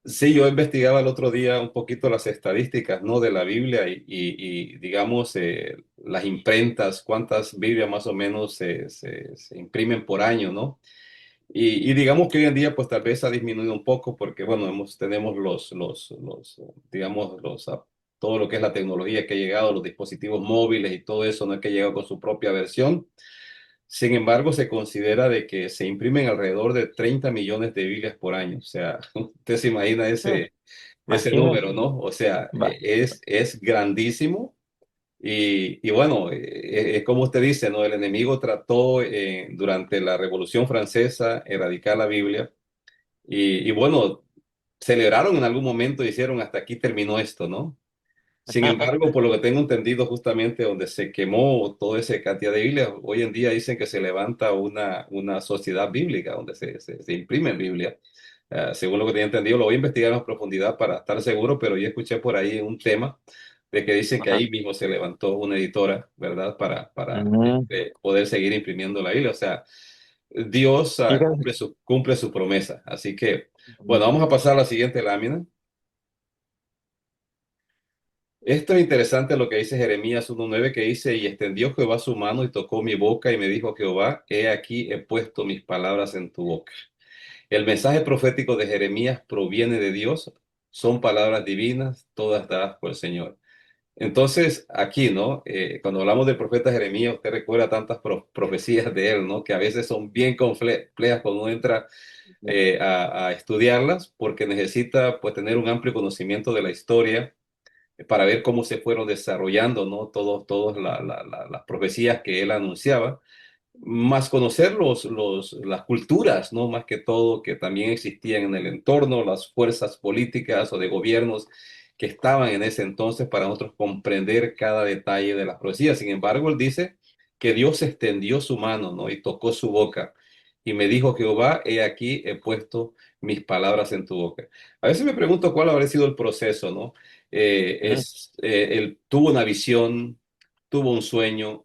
Sí, yo investigaba el otro día un poquito las estadísticas, ¿no? De la Biblia y, digamos, las imprentas, cuántas Biblias más o menos se imprimen por año, ¿no? Y digamos que hoy en día, pues tal vez ha disminuido un poco porque, bueno, tenemos digamos, todo lo que es la tecnología que ha llegado, los dispositivos móviles y todo eso, no es que ha llegado con su propia versión. Sin embargo, se considera de que se imprimen alrededor de 30 millones de Biblias por año. O sea, usted se imagina Mm, ese Imagínate. número, ¿no? O sea, Va. es grandísimo. Y bueno, es como usted dice, ¿no? El enemigo trató durante la Revolución Francesa erradicar la Biblia. Y bueno, celebraron en algún momento, hicieron hasta aquí terminó esto, ¿no? Sin embargo, por lo que tengo entendido, justamente donde se quemó toda esa cantidad de Biblias, hoy en día dicen que se levanta una sociedad bíblica donde se imprime Biblia. Según lo que tenía entendido, lo voy a investigar en profundidad para estar seguro, pero yo escuché por ahí un tema de que dicen que Ajá. ahí mismo se levantó una editora, ¿verdad? Para Mm, poder seguir imprimiendo la Biblia. O sea, Dios fíjate. cumple su promesa. Así que, bueno, vamos a pasar a la siguiente lámina. Esto es interesante lo que dice Jeremías 1:9 que dice, y extendió Jehová su mano y tocó mi boca y me dijo Jehová, he aquí he puesto mis palabras en tu boca. El mensaje profético de Jeremías proviene de Dios, son palabras divinas, todas dadas por el Señor. Entonces, aquí, ¿no? Cuando hablamos del profeta Jeremías, usted recuerda tantas profecías de él, ¿no? Que a veces son bien complejas cuando uno entra a estudiarlas, porque necesita, pues, tener un amplio conocimiento de la historia para ver cómo se fueron desarrollando, ¿no? Todos las profecías que él anunciaba, más conocer las culturas, ¿no? Más que todo, que también existían en el entorno, las fuerzas políticas o de gobiernos que estaban en ese entonces para nosotros comprender cada detalle de las profecías. Sin embargo, él dice que Dios extendió su mano, ¿no? Y tocó su boca. Y me dijo Jehová, he aquí, he puesto mis palabras en tu boca. A veces me pregunto cuál habrá sido el proceso, ¿no? Mm, Él tuvo una visión, tuvo un sueño,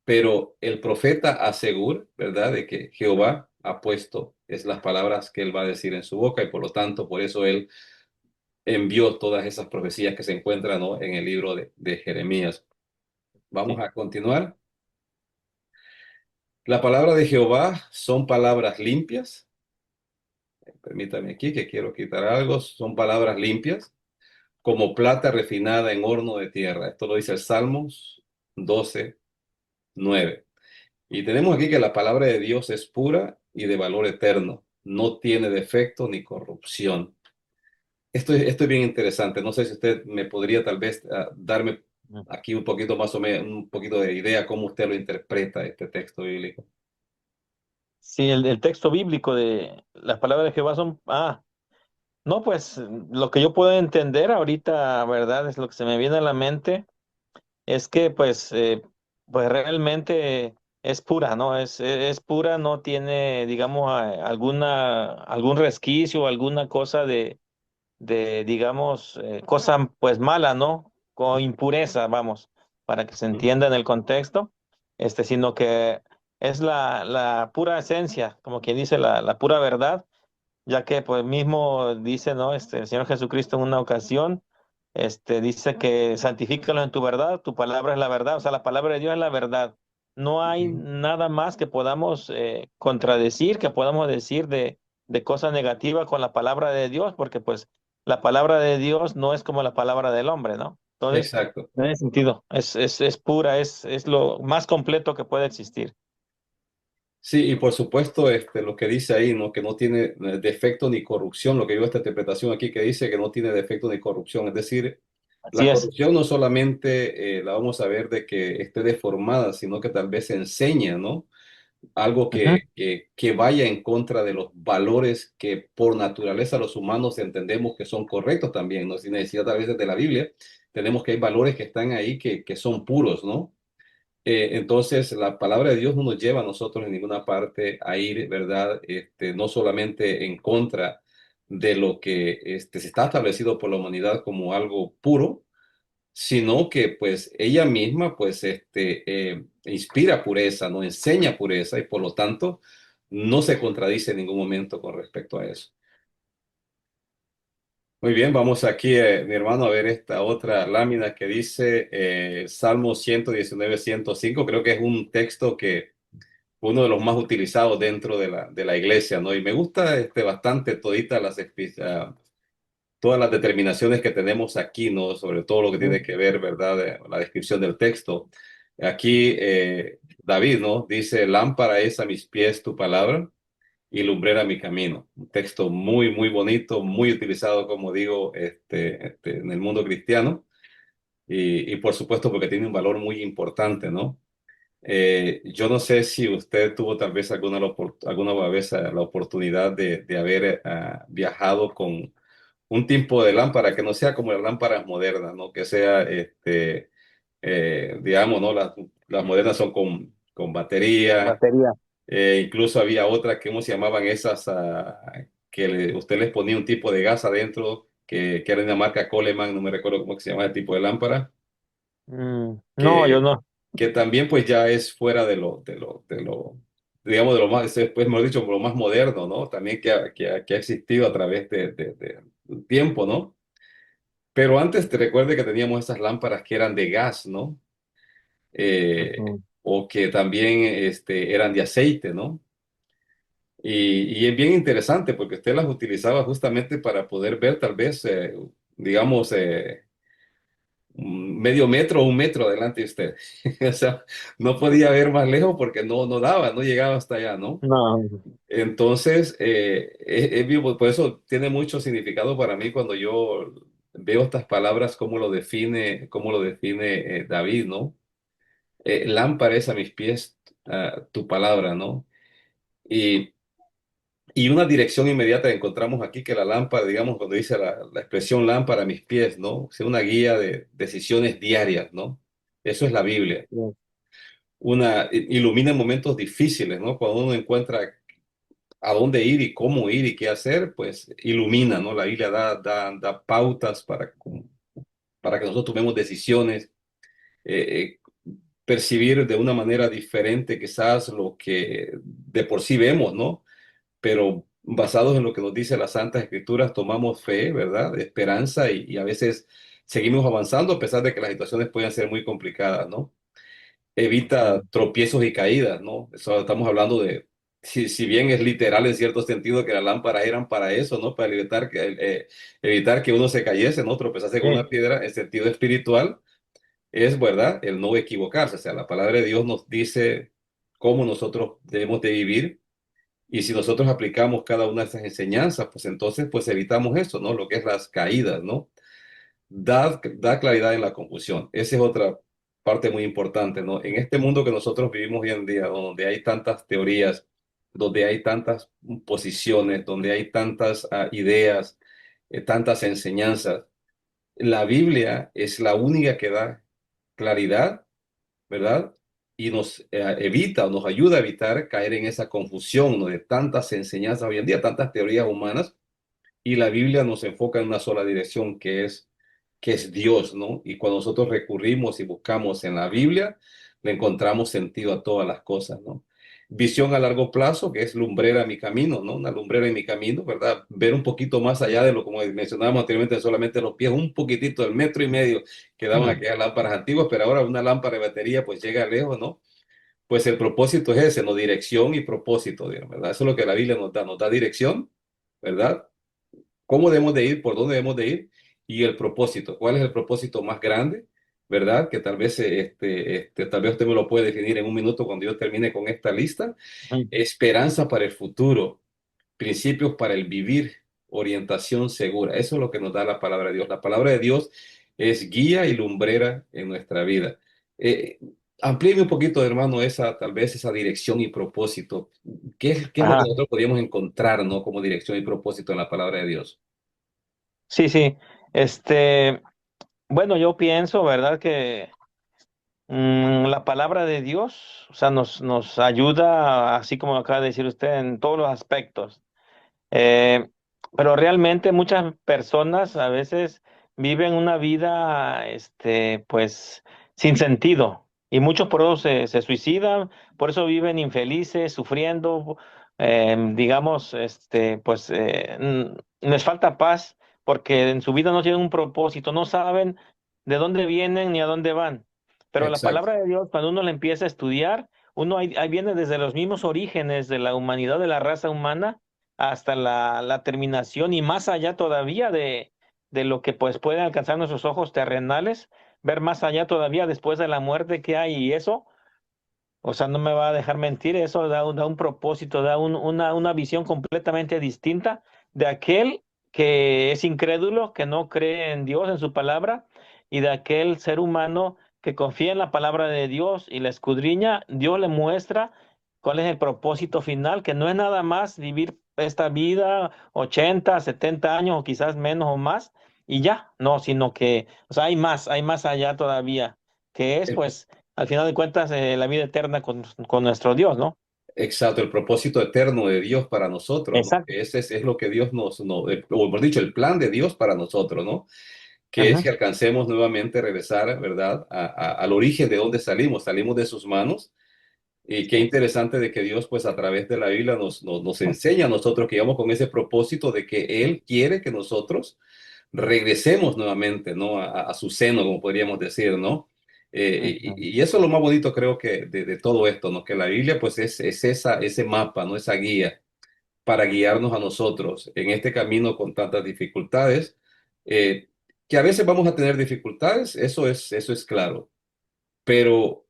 pero el profeta asegura, ¿verdad?, de que Jehová ha puesto es las palabras que él va a decir en su boca y por lo tanto, por eso él envió todas esas profecías que se encuentran, ¿no?, en el libro de Jeremías. Vamos sí. a continuar. La palabra de Jehová son palabras limpias. Permítame aquí que quiero quitar algo. Son palabras limpias como plata refinada en horno de tierra. Esto lo dice el Salmos 12:9. Y tenemos aquí que la palabra de Dios es pura y de valor eterno. No tiene defecto ni corrupción. Esto es bien interesante. No sé si usted me podría tal vez darme Mm. aquí un poquito más o menos, un poquito de idea cómo usted lo interpreta este texto bíblico. Sí, el texto bíblico de las palabras de Jehová son, no, pues lo que yo puedo entender ahorita, ¿verdad? Es lo que se me viene a la mente, es que pues realmente es pura, ¿no? Es pura, no tiene, digamos, algún resquicio, alguna cosa digamos, cosa pues mala, ¿no? Con impureza, vamos, para que se Ujú. entienda en el contexto, sino que es la pura esencia, como quien dice, la pura verdad, ya que pues mismo dice, ¿no? El Señor Jesucristo en una ocasión, dice que santifícalo en tu verdad, tu palabra es la verdad, o sea, la palabra de Dios es la verdad. No hay Ujú. nada más que podamos contradecir, que podamos decir de cosas negativas con la palabra de Dios, porque pues la palabra de Dios no es como la palabra del hombre, ¿no? Entonces, Exacto. en ese sentido, es pura, es lo más completo que puede existir. Sí, y por supuesto, lo que dice ahí, ¿no? Que no tiene defecto ni corrupción, lo que digo esta interpretación aquí que dice que no tiene defecto ni corrupción, es decir, Así la es. corrupción no solamente la vamos a ver de que esté deformada, sino que tal vez enseña, ¿no? Algo Ujú. que vaya en contra de los valores que por naturaleza los humanos entendemos que son correctos también, ¿no? Sin necesidad a veces de la Biblia, tenemos que hay valores que están ahí que son puros, ¿no? Entonces, la palabra de Dios no nos lleva a nosotros en ninguna parte a ir, ¿verdad? No solamente en contra de lo que se está establecido por la humanidad como algo puro, sino que pues ella misma pues inspira pureza, no enseña pureza y por lo tanto no se contradice en ningún momento con respecto a eso. Muy bien, vamos aquí, mi hermano, a ver esta otra lámina que dice Salmo 119:105. Creo que es un texto que uno de los más utilizados dentro de la iglesia, ¿no? Y me gusta bastante toditas todas las determinaciones que tenemos aquí, ¿no? Sobre todo lo que tiene que ver, ¿verdad? La descripción del texto. Aquí David, ¿no? Dice, lámpara es a mis pies tu palabra y lumbrera mi camino. Un texto muy, muy bonito, muy utilizado, como digo, en el mundo cristiano y por supuesto porque tiene un valor muy importante, ¿no? Yo no sé si usted tuvo tal vez alguna vez la oportunidad de haber viajado un tipo de lámpara que no sea como las lámparas modernas, ¿no? Que sea, digamos, ¿no? Las modernas son con batería. Batería. Incluso había otras que, ¿cómo se llamaban esas? Usted les ponía un tipo de gas adentro, que era de la marca Coleman, no me recuerdo cómo que se llama el tipo de lámpara, No, yo que, no. que también pues ya es fuera digamos, de lo más, pues, mejor dicho, lo más moderno, ¿no? También que ha existido a través del tiempo, ¿no? Pero antes te recuerde que teníamos esas lámparas que eran de gas, ¿no? Ujú. O que también eran de aceite, ¿no? Y es bien interesante porque usted las utilizaba justamente para poder ver tal vez, digamos, medio metro o un metro adelante de usted. O sea, no podía ver más lejos porque no daba, no llegaba hasta allá, ¿no? No. Entonces, es vivo, por eso tiene mucho significado para mí cuando yo veo estas palabras, cómo lo define David, ¿no? Lámpara es a mis pies, tu palabra, ¿no? Y Y una dirección inmediata encontramos aquí que la lámpara, digamos, cuando dice la expresión lámpara a mis pies, ¿no? O sea, una guía de decisiones diarias, ¿no? Eso es la Biblia. Sí. Ilumina en momentos difíciles, ¿no? Cuando uno encuentra a dónde ir y cómo ir y qué hacer, pues ilumina, ¿no? La Biblia da pautas para que nosotros tomemos decisiones, percibir de una manera diferente quizás lo que de por sí vemos, ¿no? Pero basados en lo que nos dice las Santas Escrituras, tomamos fe, ¿verdad? Esperanza y a veces seguimos avanzando a pesar de que las situaciones pueden ser muy complicadas, ¿no? Evita Ujú. tropiezos y caídas, ¿no? Eso estamos hablando de, si bien es literal en cierto sentido que las lámparas eran para eso, ¿no? Para evitar que uno se cayese, ¿no? Tropezase con una Sí. piedra, en sentido espiritual, es, ¿verdad? El no equivocarse. O sea, la palabra de Dios nos dice cómo nosotros debemos de vivir y si nosotros aplicamos cada una de esas enseñanzas, pues entonces pues evitamos eso, ¿no? Lo que es las caídas, ¿no? Da claridad en la confusión. Esa es otra parte muy importante, ¿no? En este mundo que nosotros vivimos hoy en día, donde hay tantas teorías, donde hay tantas posiciones, donde hay tantas ideas, tantas enseñanzas, la Biblia es la única que da claridad, ¿verdad? Y nos evita o nos ayuda a evitar caer en esa confusión, ¿no? De tantas enseñanzas hoy en día, tantas teorías humanas, y la Biblia nos enfoca en una sola dirección, que es Dios, ¿no? Y cuando nosotros recurrimos y buscamos en la Biblia, le encontramos sentido a todas las cosas, ¿no? Visión a largo plazo, que es lumbrera en mi camino, ¿no? Una lumbrera en mi camino, ¿verdad? Ver un poquito más allá de lo, como mencionábamos anteriormente, solamente los pies, un poquitito, el metro y medio que daban Ujú. aquellas lámparas antiguas, pero ahora una lámpara de batería pues llega lejos, ¿no? Pues el propósito es ese, ¿no? Dirección y propósito, digamos, ¿verdad? Eso es lo que la Biblia nos da dirección, ¿verdad? Cómo debemos de ir, por dónde debemos de ir y el propósito. ¿Cuál es el propósito más grande? ¿Verdad? Que tal vez usted me lo puede definir en un minuto cuando yo termine con esta lista. Ujú. Esperanza para el futuro, principios para el vivir, orientación segura. Eso es lo que nos da la palabra de Dios. La palabra de Dios es guía y lumbrera en nuestra vida. Eh, Amplíeme un poquito, hermano, tal vez esa dirección y propósito. ¿Qué es lo que Ajá. nosotros podríamos encontrar, ¿no? Como dirección y propósito en la palabra de Dios? Sí, sí. Este, bueno, yo pienso, ¿verdad? Que la palabra de Dios, o sea, nos ayuda, así como acaba de decir usted, en todos los aspectos. Eh, pero realmente muchas personas a veces viven una vida, pues, sin sentido. Y muchos por eso se suicidan, por eso viven infelices, sufriendo, digamos, pues, les falta paz porque en su vida no tienen un propósito, no saben de dónde vienen ni a dónde van. Pero la Exacto, palabra de Dios, cuando uno la empieza a estudiar, uno ahí viene desde los mismos orígenes de la humanidad, de la raza humana hasta la terminación y más allá todavía de lo que pues pueden alcanzar nuestros ojos terrenales, ver más allá todavía después de la muerte que hay y eso, o sea, no me va a dejar mentir, eso da un propósito, una visión completamente distinta de aquel que es incrédulo, que no cree en Dios, en su palabra, y de aquel ser humano que confía en la palabra de Dios y la escudriña, Dios le muestra cuál es el propósito final, que no es nada más vivir esta vida, 80, 70 años o quizás menos o más, y ya, no, sino que, o sea, hay más allá todavía, que es pues, al final de cuentas, la vida eterna con nuestro Dios, ¿no? Exacto, el propósito eterno de Dios para nosotros, ¿no? Exacto. Ese es lo que Dios o mejor dicho, el plan de Dios para nosotros, ¿no? Que es Ujú. que alcancemos nuevamente regresar, ¿verdad? Al origen de donde salimos de sus manos. Y qué Sí. interesante de que Dios, pues a través de la Biblia nos enseña a nosotros que vamos con ese propósito de que Él quiere que nosotros regresemos nuevamente, ¿no? A su seno, como podríamos decir, ¿no? Ujú. Y eso es lo más bonito, creo que, de todo esto, ¿no? Que la Biblia, pues, es ese mapa, ¿no? Esa guía para guiarnos a nosotros en este camino con tantas dificultades, eh, que a veces vamos a tener dificultades, eso es claro, pero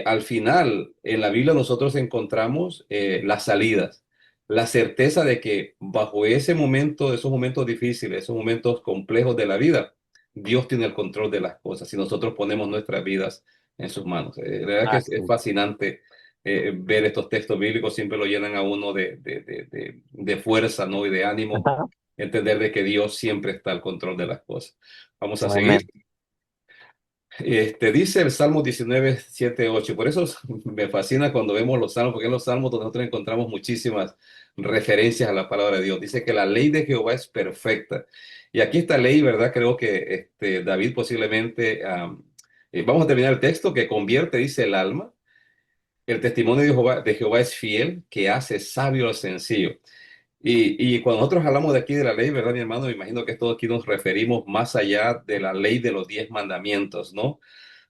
al final, en la Biblia nosotros encontramos las salidas, la certeza de que bajo ese momento, esos momentos difíciles, esos momentos complejos de la vida, Dios tiene el control de las cosas y nosotros ponemos nuestras vidas en sus manos. La verdad que es Así. fascinante ver estos textos bíblicos, siempre lo llenan a uno de fuerza, ¿no? Y de ánimo, Ajá. entender de que Dios siempre está al control de las cosas. Vamos a seguir. Amén. Dice el Salmo 19 7 8. Por eso me fascina cuando vemos los salmos, porque en los salmos donde nosotros encontramos muchísimas referencias a la palabra de Dios. Dice que la ley de Jehová es perfecta. Y aquí esta ley, ¿verdad? Creo que David posiblemente, vamos a terminar el texto, que convierte, dice el alma. El testimonio de Jehová es fiel, que hace sabio al sencillo. Y cuando nosotros hablamos de aquí de la ley, ¿verdad, mi hermano? Me imagino que todo aquí nos referimos más allá de la ley de los 10 mandamientos, ¿no?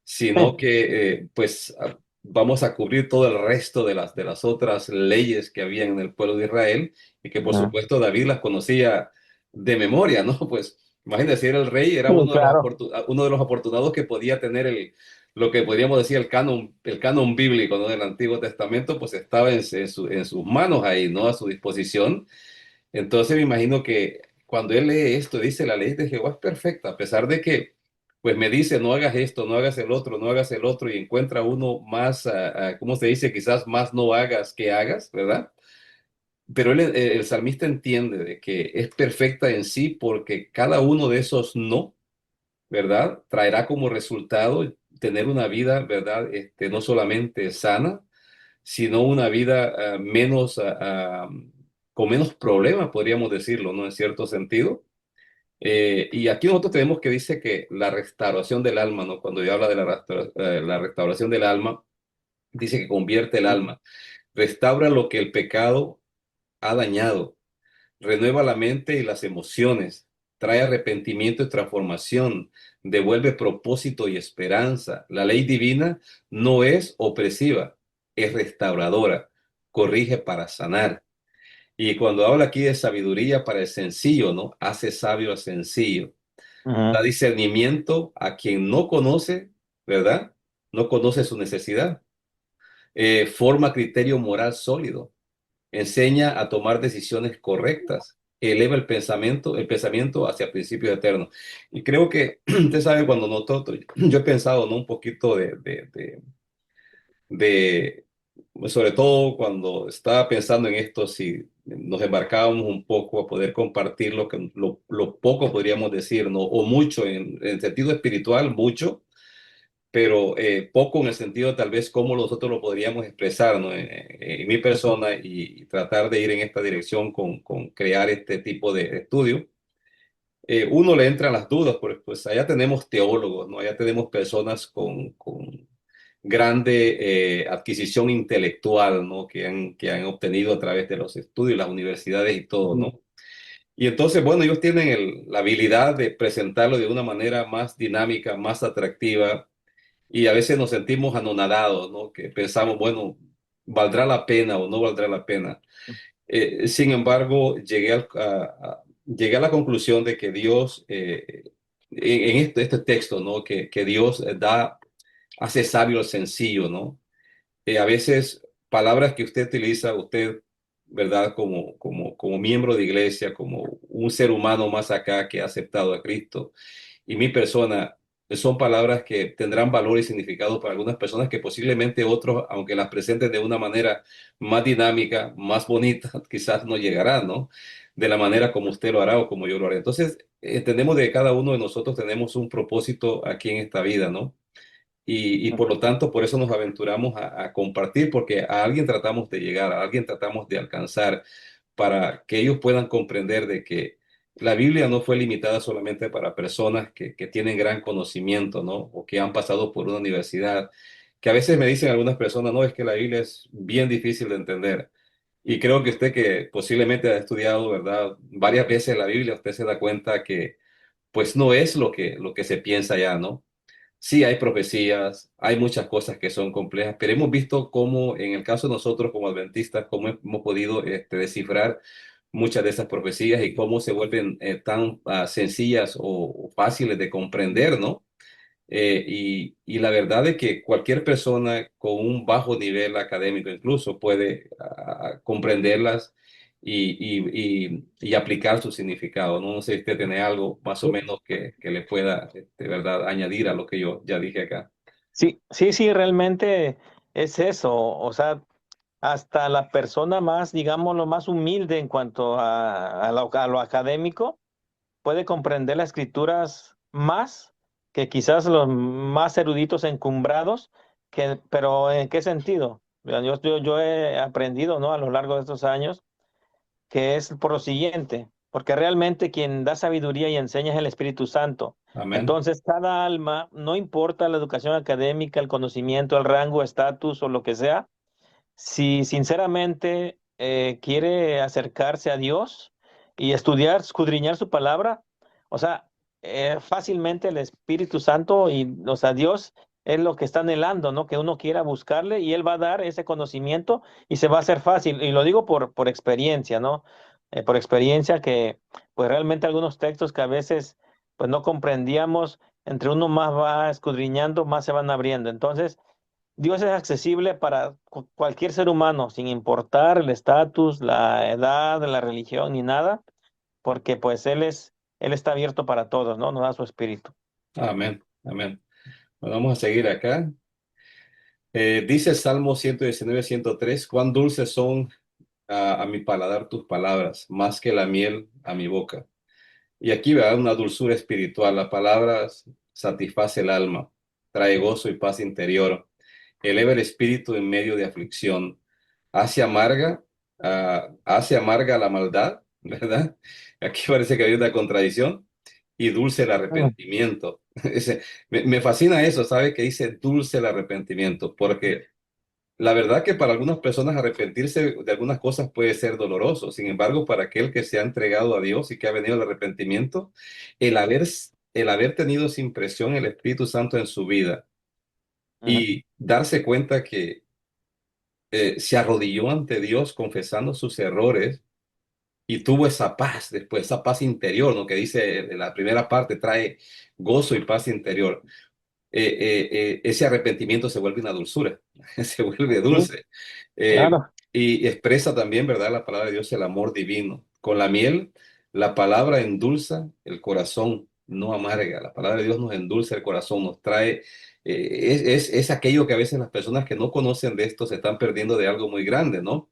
Sino Sí. que pues vamos a cubrir todo el resto de las otras leyes que había en el pueblo de Israel y que por Ujú. supuesto David las conocía de memoria, ¿no? Pues imagínate, si era el rey, era Sí, claro. uno de los afortunados que podía tener lo que podríamos decir el canon bíblico, ¿no? Del Antiguo Testamento, pues estaba en sus manos ahí, ¿no? A su disposición. Entonces me imagino que cuando él lee esto, dice, la ley de Jehová es perfecta, a pesar de que, pues me dice, no hagas esto, no hagas el otro, no hagas el otro, y encuentra uno más, ¿cómo se dice? Quizás más no hagas que hagas, ¿verdad? Pero el salmista entiende de que es perfecta en sí porque cada uno de esos no, ¿verdad? Traerá como resultado tener una vida, ¿verdad? No solamente sana, sino una vida con menos problemas, podríamos decirlo, ¿no? En cierto sentido. Y aquí nosotros tenemos que dice que la restauración del alma, ¿no? Cuando yo habla de la restauración del alma, dice que convierte el alma, restaura lo que el pecado ha dañado, renueva la mente y las emociones, trae arrepentimiento y transformación, devuelve propósito y esperanza. La ley divina no es opresiva, es restauradora, corrige para sanar. Y cuando habla aquí de sabiduría para el sencillo, ¿no? Hace sabio al sencillo. Ujú. Da discernimiento a quien no conoce, ¿verdad? No conoce su necesidad. Forma criterio moral sólido, enseña a tomar decisiones correctas, eleva el pensamiento hacia principios eternos. Y creo que, usted sabe, cuando nosotros, yo he pensado, ¿no? Un poquito de, sobre todo cuando estaba pensando en esto, si nos embarcábamos un poco a poder compartir lo poco podríamos decir, ¿no? O mucho en sentido espiritual, mucho, pero poco en el sentido tal vez cómo nosotros lo podríamos expresar, ¿no? En mi persona y tratar de ir en esta dirección con crear este tipo de estudio. Uno le entran las dudas, porque pues allá tenemos teólogos, ¿no? Allá tenemos personas con grande adquisición intelectual, ¿no? Que han obtenido a través de los estudios, las universidades y todo, Ujú. ¿no? Y entonces, bueno, ellos tienen la habilidad de presentarlo de una manera más dinámica, más atractiva, y a veces nos sentimos anonadados, ¿no? Que pensamos, bueno, ¿valdrá la pena o no valdrá la pena? Sin embargo, llegué a la conclusión de que Dios, en este texto, ¿no? Que Dios hace sabio al sencillo, ¿no? A veces palabras que usted utiliza, usted, ¿verdad? Como miembro de iglesia, como un ser humano más acá que ha aceptado a Cristo, y mi persona, son palabras que tendrán valor y significado para algunas personas que posiblemente otros, aunque las presenten de una manera más dinámica, más bonita, quizás no llegarán, ¿no? De la manera como usted lo hará o como yo lo haré. Entonces, entendemos de que cada uno de nosotros tenemos un propósito aquí en esta vida, ¿no? Y por lo tanto, por eso nos aventuramos a compartir, porque a alguien tratamos de llegar, a alguien tratamos de alcanzar, para que ellos puedan comprender de que la Biblia no fue limitada solamente para personas que tienen gran conocimiento, ¿no? O que han pasado por una universidad, que a veces me dicen algunas personas, no, es que la Biblia es bien difícil de entender. Y creo que usted que posiblemente ha estudiado, ¿verdad? Varias veces la Biblia, usted se da cuenta que pues no es lo que se piensa ya, ¿no? Sí, hay profecías, hay muchas cosas que son complejas, pero hemos visto cómo, en el caso de nosotros como adventistas, cómo hemos podido descifrar muchas de esas profecías y cómo se vuelven tan sencillas o fáciles de comprender, ¿no? Y la verdad es que cualquier persona con un bajo nivel académico incluso puede comprenderlas y aplicar su significado, ¿no? No sé si usted tiene algo más o menos que le pueda, de verdad, añadir a lo que yo ya dije acá. Sí, sí, sí, realmente es eso. O sea, hasta la persona más, digamos, lo más humilde en cuanto a lo académico, puede comprender las escrituras más que quizás los más eruditos encumbrados, pero ¿en qué sentido? Mira, yo he aprendido, ¿no? A lo largo de estos años, que es por lo siguiente, porque realmente quien da sabiduría y enseña es el Espíritu Santo. Amén. Entonces, cada alma, no importa la educación académica, el conocimiento, el rango, estatus o lo que sea, si sinceramente quiere acercarse a Dios y estudiar, escudriñar su palabra, o sea, fácilmente el Espíritu Santo y, o sea, Dios es lo que está anhelando, ¿no? Que uno quiera buscarle y Él va a dar ese conocimiento y se va a hacer fácil. Y lo digo por experiencia, ¿no? Por experiencia que, pues realmente algunos textos que a veces, pues no comprendíamos, entre uno más va escudriñando, más se van abriendo. Entonces, Dios es accesible para cualquier ser humano, sin importar el estatus, la edad, la religión ni nada, porque pues Él está abierto para todos, ¿no? Nos da su espíritu. Amén. Amén. Bueno, vamos a seguir acá. Dice Salmo 119, 103, cuán dulces son a mi paladar tus palabras, más que la miel a mi boca. Y aquí vea una dulzura espiritual. La palabra satisface el alma, trae gozo y paz interior, eleva el espíritu en medio de aflicción, hace amarga, hace amarga la maldad, ¿verdad? Aquí parece que hay una contradicción, y dulce el Mm. arrepentimiento. Me fascina eso, ¿sabe? Que dice dulce el arrepentimiento, porque la verdad que para algunas personas arrepentirse de algunas cosas puede ser doloroso. Sin embargo, para aquel que se ha entregado a Dios y que ha venido al arrepentimiento, el haber, el haber tenido esa impresión el Espíritu Santo en su vida Ujú. y darse cuenta que se arrodilló ante Dios confesando sus errores y tuvo esa paz después, esa paz interior, ¿no? Que dice en la primera parte, trae gozo y paz interior. Ese arrepentimiento se vuelve una dulzura, se vuelve Sí, dulce. Eh, claro. y expresa también, ¿verdad? La palabra de Dios, el amor divino. Con la miel, la palabra endulza el corazón, no amarga. La palabra de Dios nos endulza el corazón, nos trae, es aquello que a veces las personas que no conocen de esto se están perdiendo de algo muy grande, ¿no?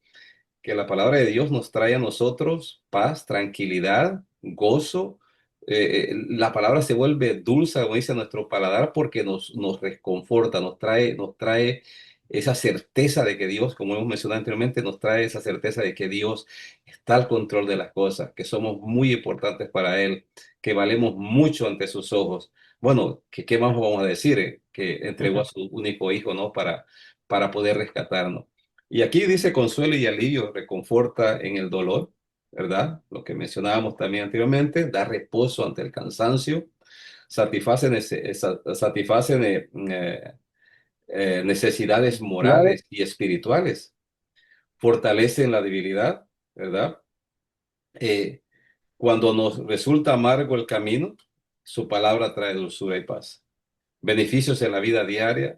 Que la palabra de Dios nos trae a nosotros paz, tranquilidad, gozo. La palabra se vuelve dulce, como dice nuestro paladar, porque nos reconforta, nos trae esa certeza de que Dios, como hemos mencionado anteriormente, nos trae esa certeza de que Dios está al control de las cosas, que somos muy importantes para Él, que valemos mucho ante sus ojos. Bueno, ¿qué más vamos a decir? Que entregó a Ujú. su único hijo, ¿no? Para poder rescatarnos. Y aquí dice consuelo y alivio, reconforta en el dolor, ¿verdad? Lo que mencionábamos también anteriormente, da reposo ante el cansancio, satisfacen necesidades Claro. morales y espirituales, fortalecen la debilidad, ¿verdad? Eh, Cuando nos resulta amargo el camino, su palabra trae dulzura y paz. Beneficios en la vida diaria,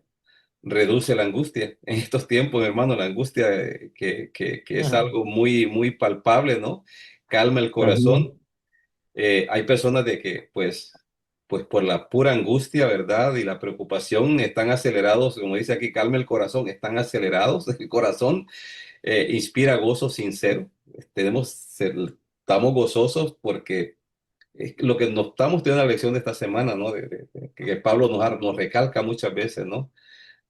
reduce la angustia. En estos tiempos, hermano, la angustia que es Ujú. algo muy, muy palpable, ¿no? Calma el Ujú. corazón. Hay personas de que, pues, pues por la pura angustia, ¿verdad? Y la preocupación están acelerados, como dice aquí, calma el corazón, están acelerados, el corazón inspira gozo sincero. Estamos gozosos porque es lo que nos estamos teniendo la lección de esta semana, ¿no? Que Pablo nos recalca muchas veces, ¿no?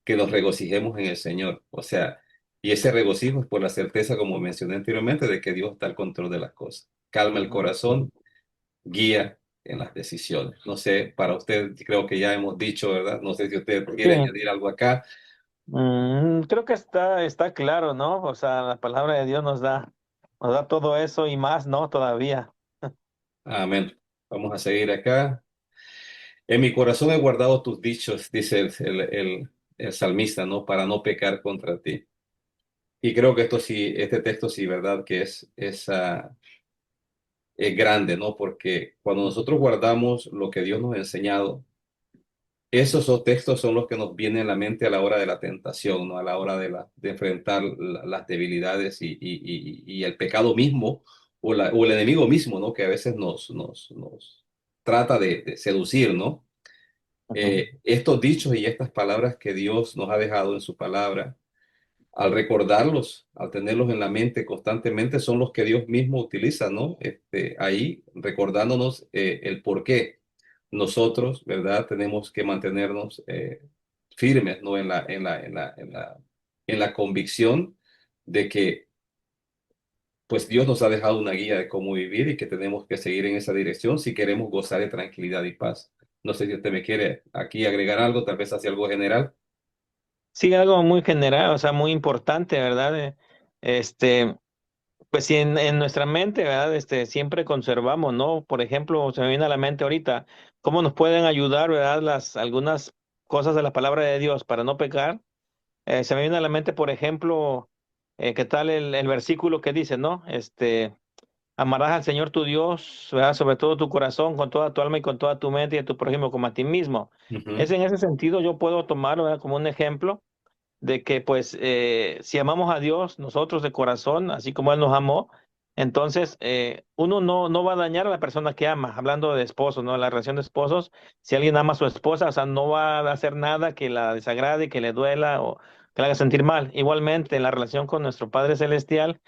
Que nos regocijemos en el Señor. O sea, y ese regocijo es por la certeza, como mencioné anteriormente, de que Dios está al control de las cosas. Calma el Ujú. corazón, guía en las decisiones. No sé, para usted creo que ya hemos dicho, ¿verdad? No sé si usted Sí, quiere añadir algo acá. creo que está claro, ¿no? O sea, la palabra de Dios nos da todo eso y más, ¿no? Todavía. Amén. Vamos a seguir acá. En mi corazón he guardado tus dichos, dice el salmista, ¿no? Para no pecar contra ti. Y creo que esto sí, este texto sí, ¿verdad? Que es grande, ¿no? Porque cuando nosotros guardamos lo que Dios nos ha enseñado, esos textos son los que nos vienen a la mente a la hora de la tentación, ¿no? A la hora de enfrentar las debilidades y el pecado mismo o el enemigo mismo, ¿no? Que a veces nos trata de seducir, ¿no? Ujú. Estos dichos y estas palabras que Dios nos ha dejado en su palabra, al recordarlos, al tenerlos en la mente constantemente, son los que Dios mismo utiliza, ¿no? Ahí recordándonos el por qué nosotros, ¿verdad? Tenemos que mantenernos firmes, ¿no? En la convicción de que, pues, Dios nos ha dejado una guía de cómo vivir y que tenemos que seguir en esa dirección si queremos gozar de tranquilidad y paz. No sé si usted me quiere aquí agregar algo, tal vez hacia algo general. Sí, algo muy general, o sea, muy importante, ¿verdad? Este, pues si en nuestra mente, ¿verdad? Siempre conservamos, ¿no? Por ejemplo, se me viene a la mente ahorita, ¿cómo nos pueden ayudar, ¿verdad? Algunas cosas de la palabra de Dios para no pecar. Se me viene a la mente, por ejemplo, ¿qué tal el versículo que dice, ¿no? Amarás al Señor tu Dios, ¿verdad? Sobre todo tu corazón, con toda tu alma y con toda tu mente y a tu prójimo como a ti mismo. Ujú, Es en ese sentido yo puedo tomarlo, ¿verdad? Como un ejemplo de que pues si amamos a Dios nosotros de corazón, así como Él nos amó, entonces uno no va a dañar a la persona que ama, hablando de esposos, ¿no? La relación de esposos, si alguien ama a su esposa, o sea, no va a hacer nada que la desagrade, que le duela o que la haga sentir mal. Igualmente, en la relación con nuestro Padre Celestial,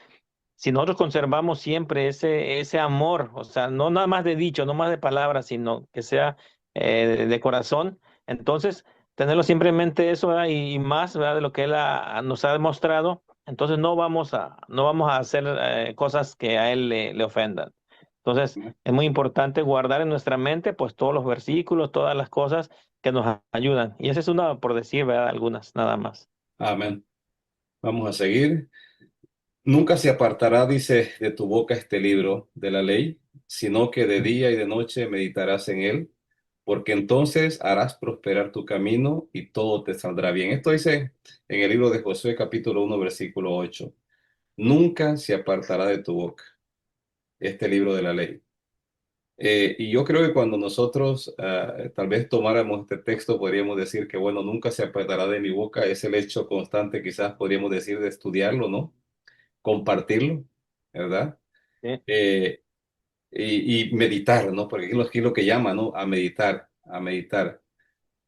si nosotros conservamos siempre ese amor, o sea, no nada más de dicho, no más de palabras, sino que sea de corazón, entonces tenerlo siempre en mente eso, ¿verdad? Y más, ¿verdad? De lo que Él nos ha demostrado, entonces no vamos a hacer cosas que a Él le ofendan. Entonces, es muy importante guardar en nuestra mente, pues, todos los versículos, todas las cosas que nos ayudan. Y esa es una, por decir, ¿verdad? Algunas, nada más. amén. Vamos a seguir. Nunca se apartará, dice, de tu boca este libro de la ley, sino que de día y de noche meditarás en él, porque entonces harás prosperar tu camino y todo te saldrá bien. Esto dice en el libro de Josué capítulo 1 versículo 8. Nunca se apartará de tu boca este libro de la ley. Y yo creo que cuando nosotros tal vez tomáramos este texto, podríamos decir que, bueno, nunca se apartará de mi boca. Es el hecho constante, quizás podríamos decir, de estudiarlo, ¿no? Compartirlo, ¿verdad? Sí. Eh, y meditar, ¿no? Porque aquí lo que llama, ¿no? A meditar,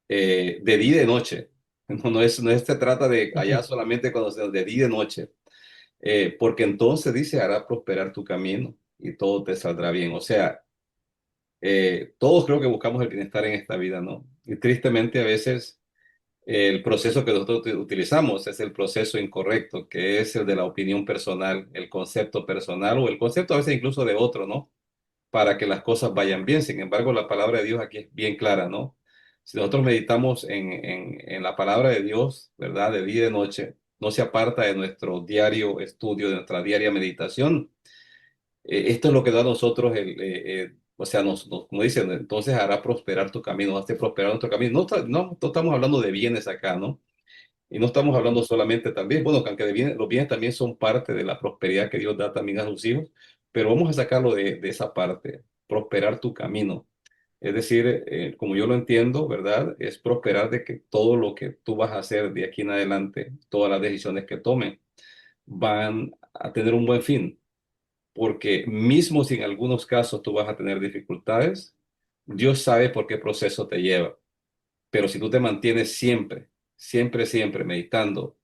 de día y de noche. No se trata de allá solamente cuando se de día y de noche, porque entonces dice, hará prosperar tu camino y todo te saldrá bien. O sea, todos creo que buscamos el bienestar en esta vida, ¿no? Y tristemente a veces el proceso que nosotros utilizamos es el proceso incorrecto, que es el de la opinión personal, el concepto personal o el concepto a veces incluso de otro, ¿no? Para que las cosas vayan bien. Sin embargo, la palabra de Dios aquí es bien clara, ¿no? Si nosotros meditamos en la palabra de Dios, ¿verdad? De día y de noche, no se aparta de nuestro diario estudio, de nuestra diaria meditación. Esto es lo que da a nosotros o sea, como dicen, entonces hará prosperar tu camino, hace prosperar nuestro camino. No estamos hablando de bienes acá, ¿no? Y no estamos hablando solamente también, bueno, que aunque los bienes también son parte de la prosperidad que Dios da también a sus hijos, pero vamos a sacarlo de esa parte, prosperar tu camino. Es decir, como yo lo entiendo, ¿verdad? Es prosperar de que todo lo que tú vas a hacer de aquí en adelante, todas las decisiones que tomen, van a tener un buen fin, porque mismo si en algunos casos tú vas a tener dificultades, Dios sabe por qué proceso te lleva, pero si tú te mantienes siempre, siempre, siempre meditando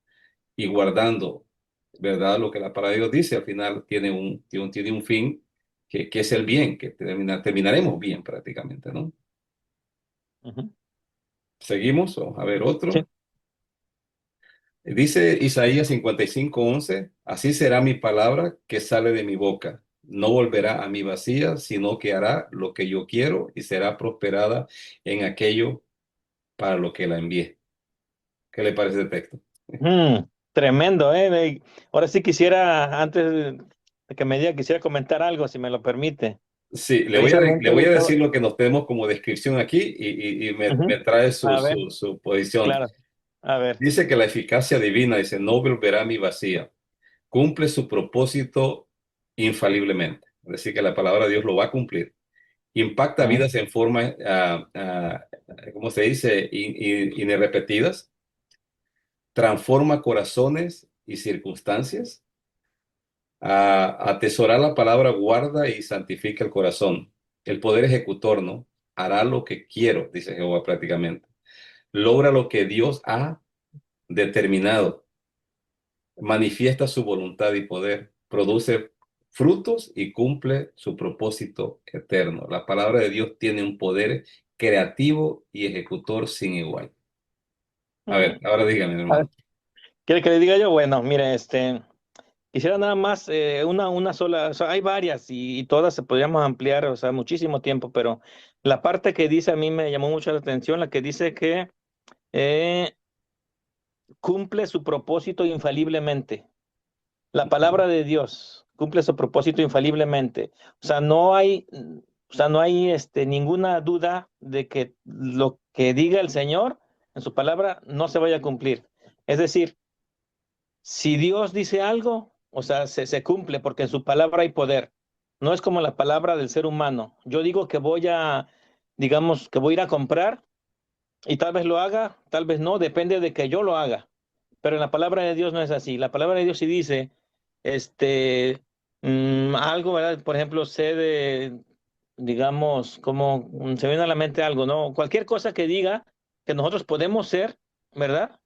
y guardando, ¿verdad? Lo que la palabra de Dios dice, al final tiene un fin que es el bien, que terminaremos bien prácticamente, ¿no? Ujú. Seguimos, vamos a ver Sí. otro. Dice Isaías 55:11, así será mi palabra que sale de mi boca. No volverá a mi vacía, sino que hará lo que yo quiero y será prosperada en aquello para lo que la envié. ¿Qué le parece el texto? Tremendo, ¿eh? Ahora sí quisiera, antes de que me diga, quisiera comentar algo, si me lo permite. Sí, le Precisamente, voy a decir lo que nos tenemos como descripción aquí y me ujú. trae A ver, su posición. claro, a ver. Dice que la eficacia divina, dice, no volverá a mi vacía, cumple su propósito infaliblemente. Es decir, que la palabra de Dios lo va a cumplir. Impacta Ujú, vidas en forma, ¿cómo se dice? Irrepetidas, transforma corazones y circunstancias. Atesorar la palabra guarda y santifica el corazón. El poder ejecutor, ¿no? Hará lo que quiero, dice Jehová prácticamente. Logra lo que Dios ha determinado. Manifiesta su voluntad y poder. Produce frutos y cumple su propósito eterno. La palabra de Dios tiene un poder creativo y ejecutor sin igual. A ver, ujú. ahora dígame, A ver, hermano. ¿quiere que le diga yo? Bueno, mire, quisiera nada más una sola, o sea, hay varias y todas se podríamos ampliar, o sea, muchísimo tiempo, pero la parte que dice a mí me llamó mucho la atención, la que dice que eh, cumple su propósito infaliblemente. La palabra de Dios cumple su propósito infaliblemente. O sea, no hay ninguna duda de que lo que diga el Señor en su palabra no se vaya a cumplir. Es decir, si Dios dice algo, o sea, se cumple porque en su palabra hay poder. No es como la palabra del ser humano. Yo digo que digamos, que voy a ir a comprar y tal vez lo haga, tal vez no, depende de que yo lo haga. Pero en la palabra de Dios no es así. La palabra de Dios sí dice, este, algo, ¿verdad? Por ejemplo, digamos, como se me viene a la mente algo, ¿no? Cualquier cosa que diga que nosotros podemos ser, ¿verdad?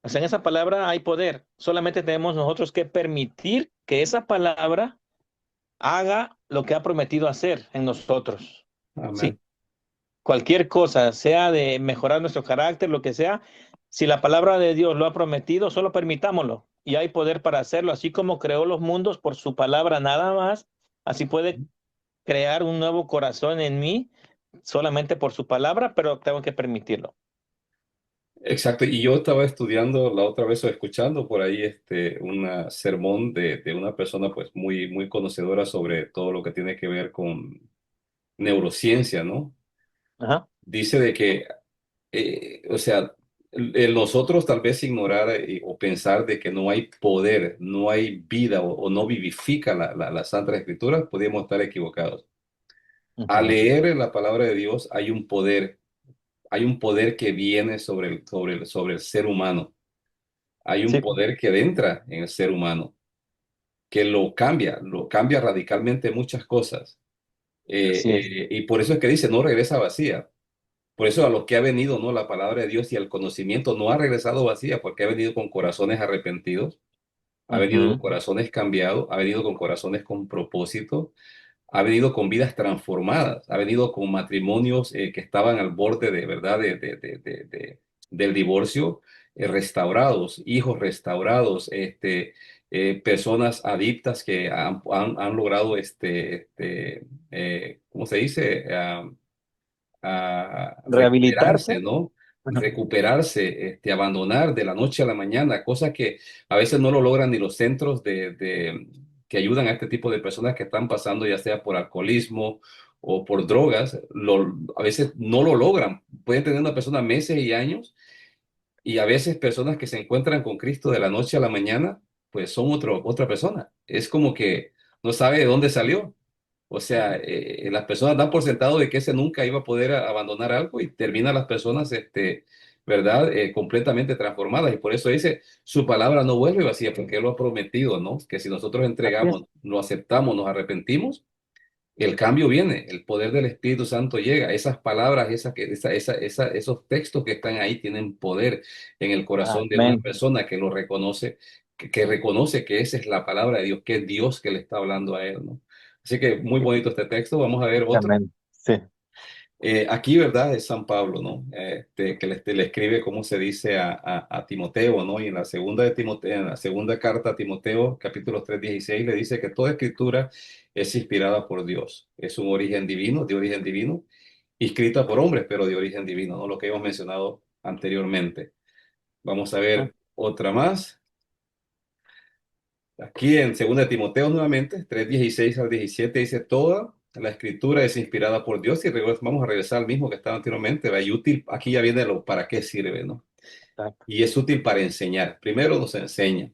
O sea, en esa palabra hay poder. Solamente tenemos nosotros que permitir que esa palabra haga lo que ha prometido hacer en nosotros. Amén. ¿Sí? Cualquier cosa, sea de mejorar nuestro carácter, lo que sea, si la palabra de Dios lo ha prometido, solo permitámoslo. Y hay poder para hacerlo, así como creó los mundos por su palabra nada más, así puede crear un nuevo corazón en mí solamente por su palabra, pero tengo que permitirlo. Exacto, y yo estaba estudiando la otra vez o escuchando por ahí un sermón de una persona pues muy conocedora sobre todo lo que tiene que ver con neurociencia, ¿no? Ajá. Dice de que, o sea, nosotros tal vez ignorar o pensar de que no hay poder, no hay vida o no vivifica la Santa Escritura, podríamos estar equivocados. Al Ujú. leer la palabra de Dios hay un poder que viene sobre el ser humano. Hay un Sí, poder que entra en el ser humano, que lo cambia radicalmente muchas cosas. así es. Y por eso es que dice, no regresa vacía. Por eso a lo que ha venido, ¿no? La palabra de Dios y el conocimiento no ha regresado vacía, porque ha venido con corazones arrepentidos, ha venido con Ujú. corazones cambiados, ha venido con corazones con propósito, ha venido con vidas transformadas, ha venido con matrimonios que estaban al borde de verdad del divorcio, restaurados, hijos restaurados, personas adictas que han logrado ¿cómo se dice? A Rehabilitarse. recuperarse, ¿no? Ujú. Recuperarse, abandonar de la noche a la mañana, cosas que a veces no lo logran ni los centros que ayudan a este tipo de personas que están pasando, ya sea por alcoholismo o por drogas, a veces no lo logran. Pueden tener una persona meses y años y a veces personas que se encuentran con Cristo de la noche a la mañana, pues son otra persona. Es como que no sabe de dónde salió. O sea, las personas dan por sentado de que ese nunca iba a poder abandonar algo y terminan las personas, ¿verdad? Completamente transformadas. Y por eso dice, su palabra no vuelve vacía, porque Él lo ha prometido, ¿no? Que si nosotros Así es. entregamos, lo aceptamos, nos arrepentimos, el cambio viene, el poder del Espíritu Santo llega. Esas palabras, esos textos que están ahí tienen poder en el corazón de una Amén. persona que lo reconoce, que reconoce que esa es la palabra de Dios, que es Dios que le está hablando a él, ¿no? Así que muy bonito este texto. Vamos a ver otro. Amén. Sí. Aquí, ¿verdad? Es San Pablo, ¿no? Que le escribe, como se dice, a Timoteo, ¿no? Y en la segunda de Timoteo, en la segunda carta a Timoteo, capítulo 3:16, le dice que toda escritura es inspirada por Dios. Es un origen divino, de origen divino, escrita por hombres, pero de origen divino, ¿no? Lo que hemos mencionado anteriormente. Vamos a Ujú. ver otra más. Aquí en 2 de Timoteo nuevamente, 3:16 al 17 dice, toda la escritura es inspirada por Dios y vamos a regresar al mismo que estaba anteriormente, ¿va? Y útil, aquí ya viene lo para qué sirve, ¿no? Exacto. Y es útil para enseñar. Primero nos enseña,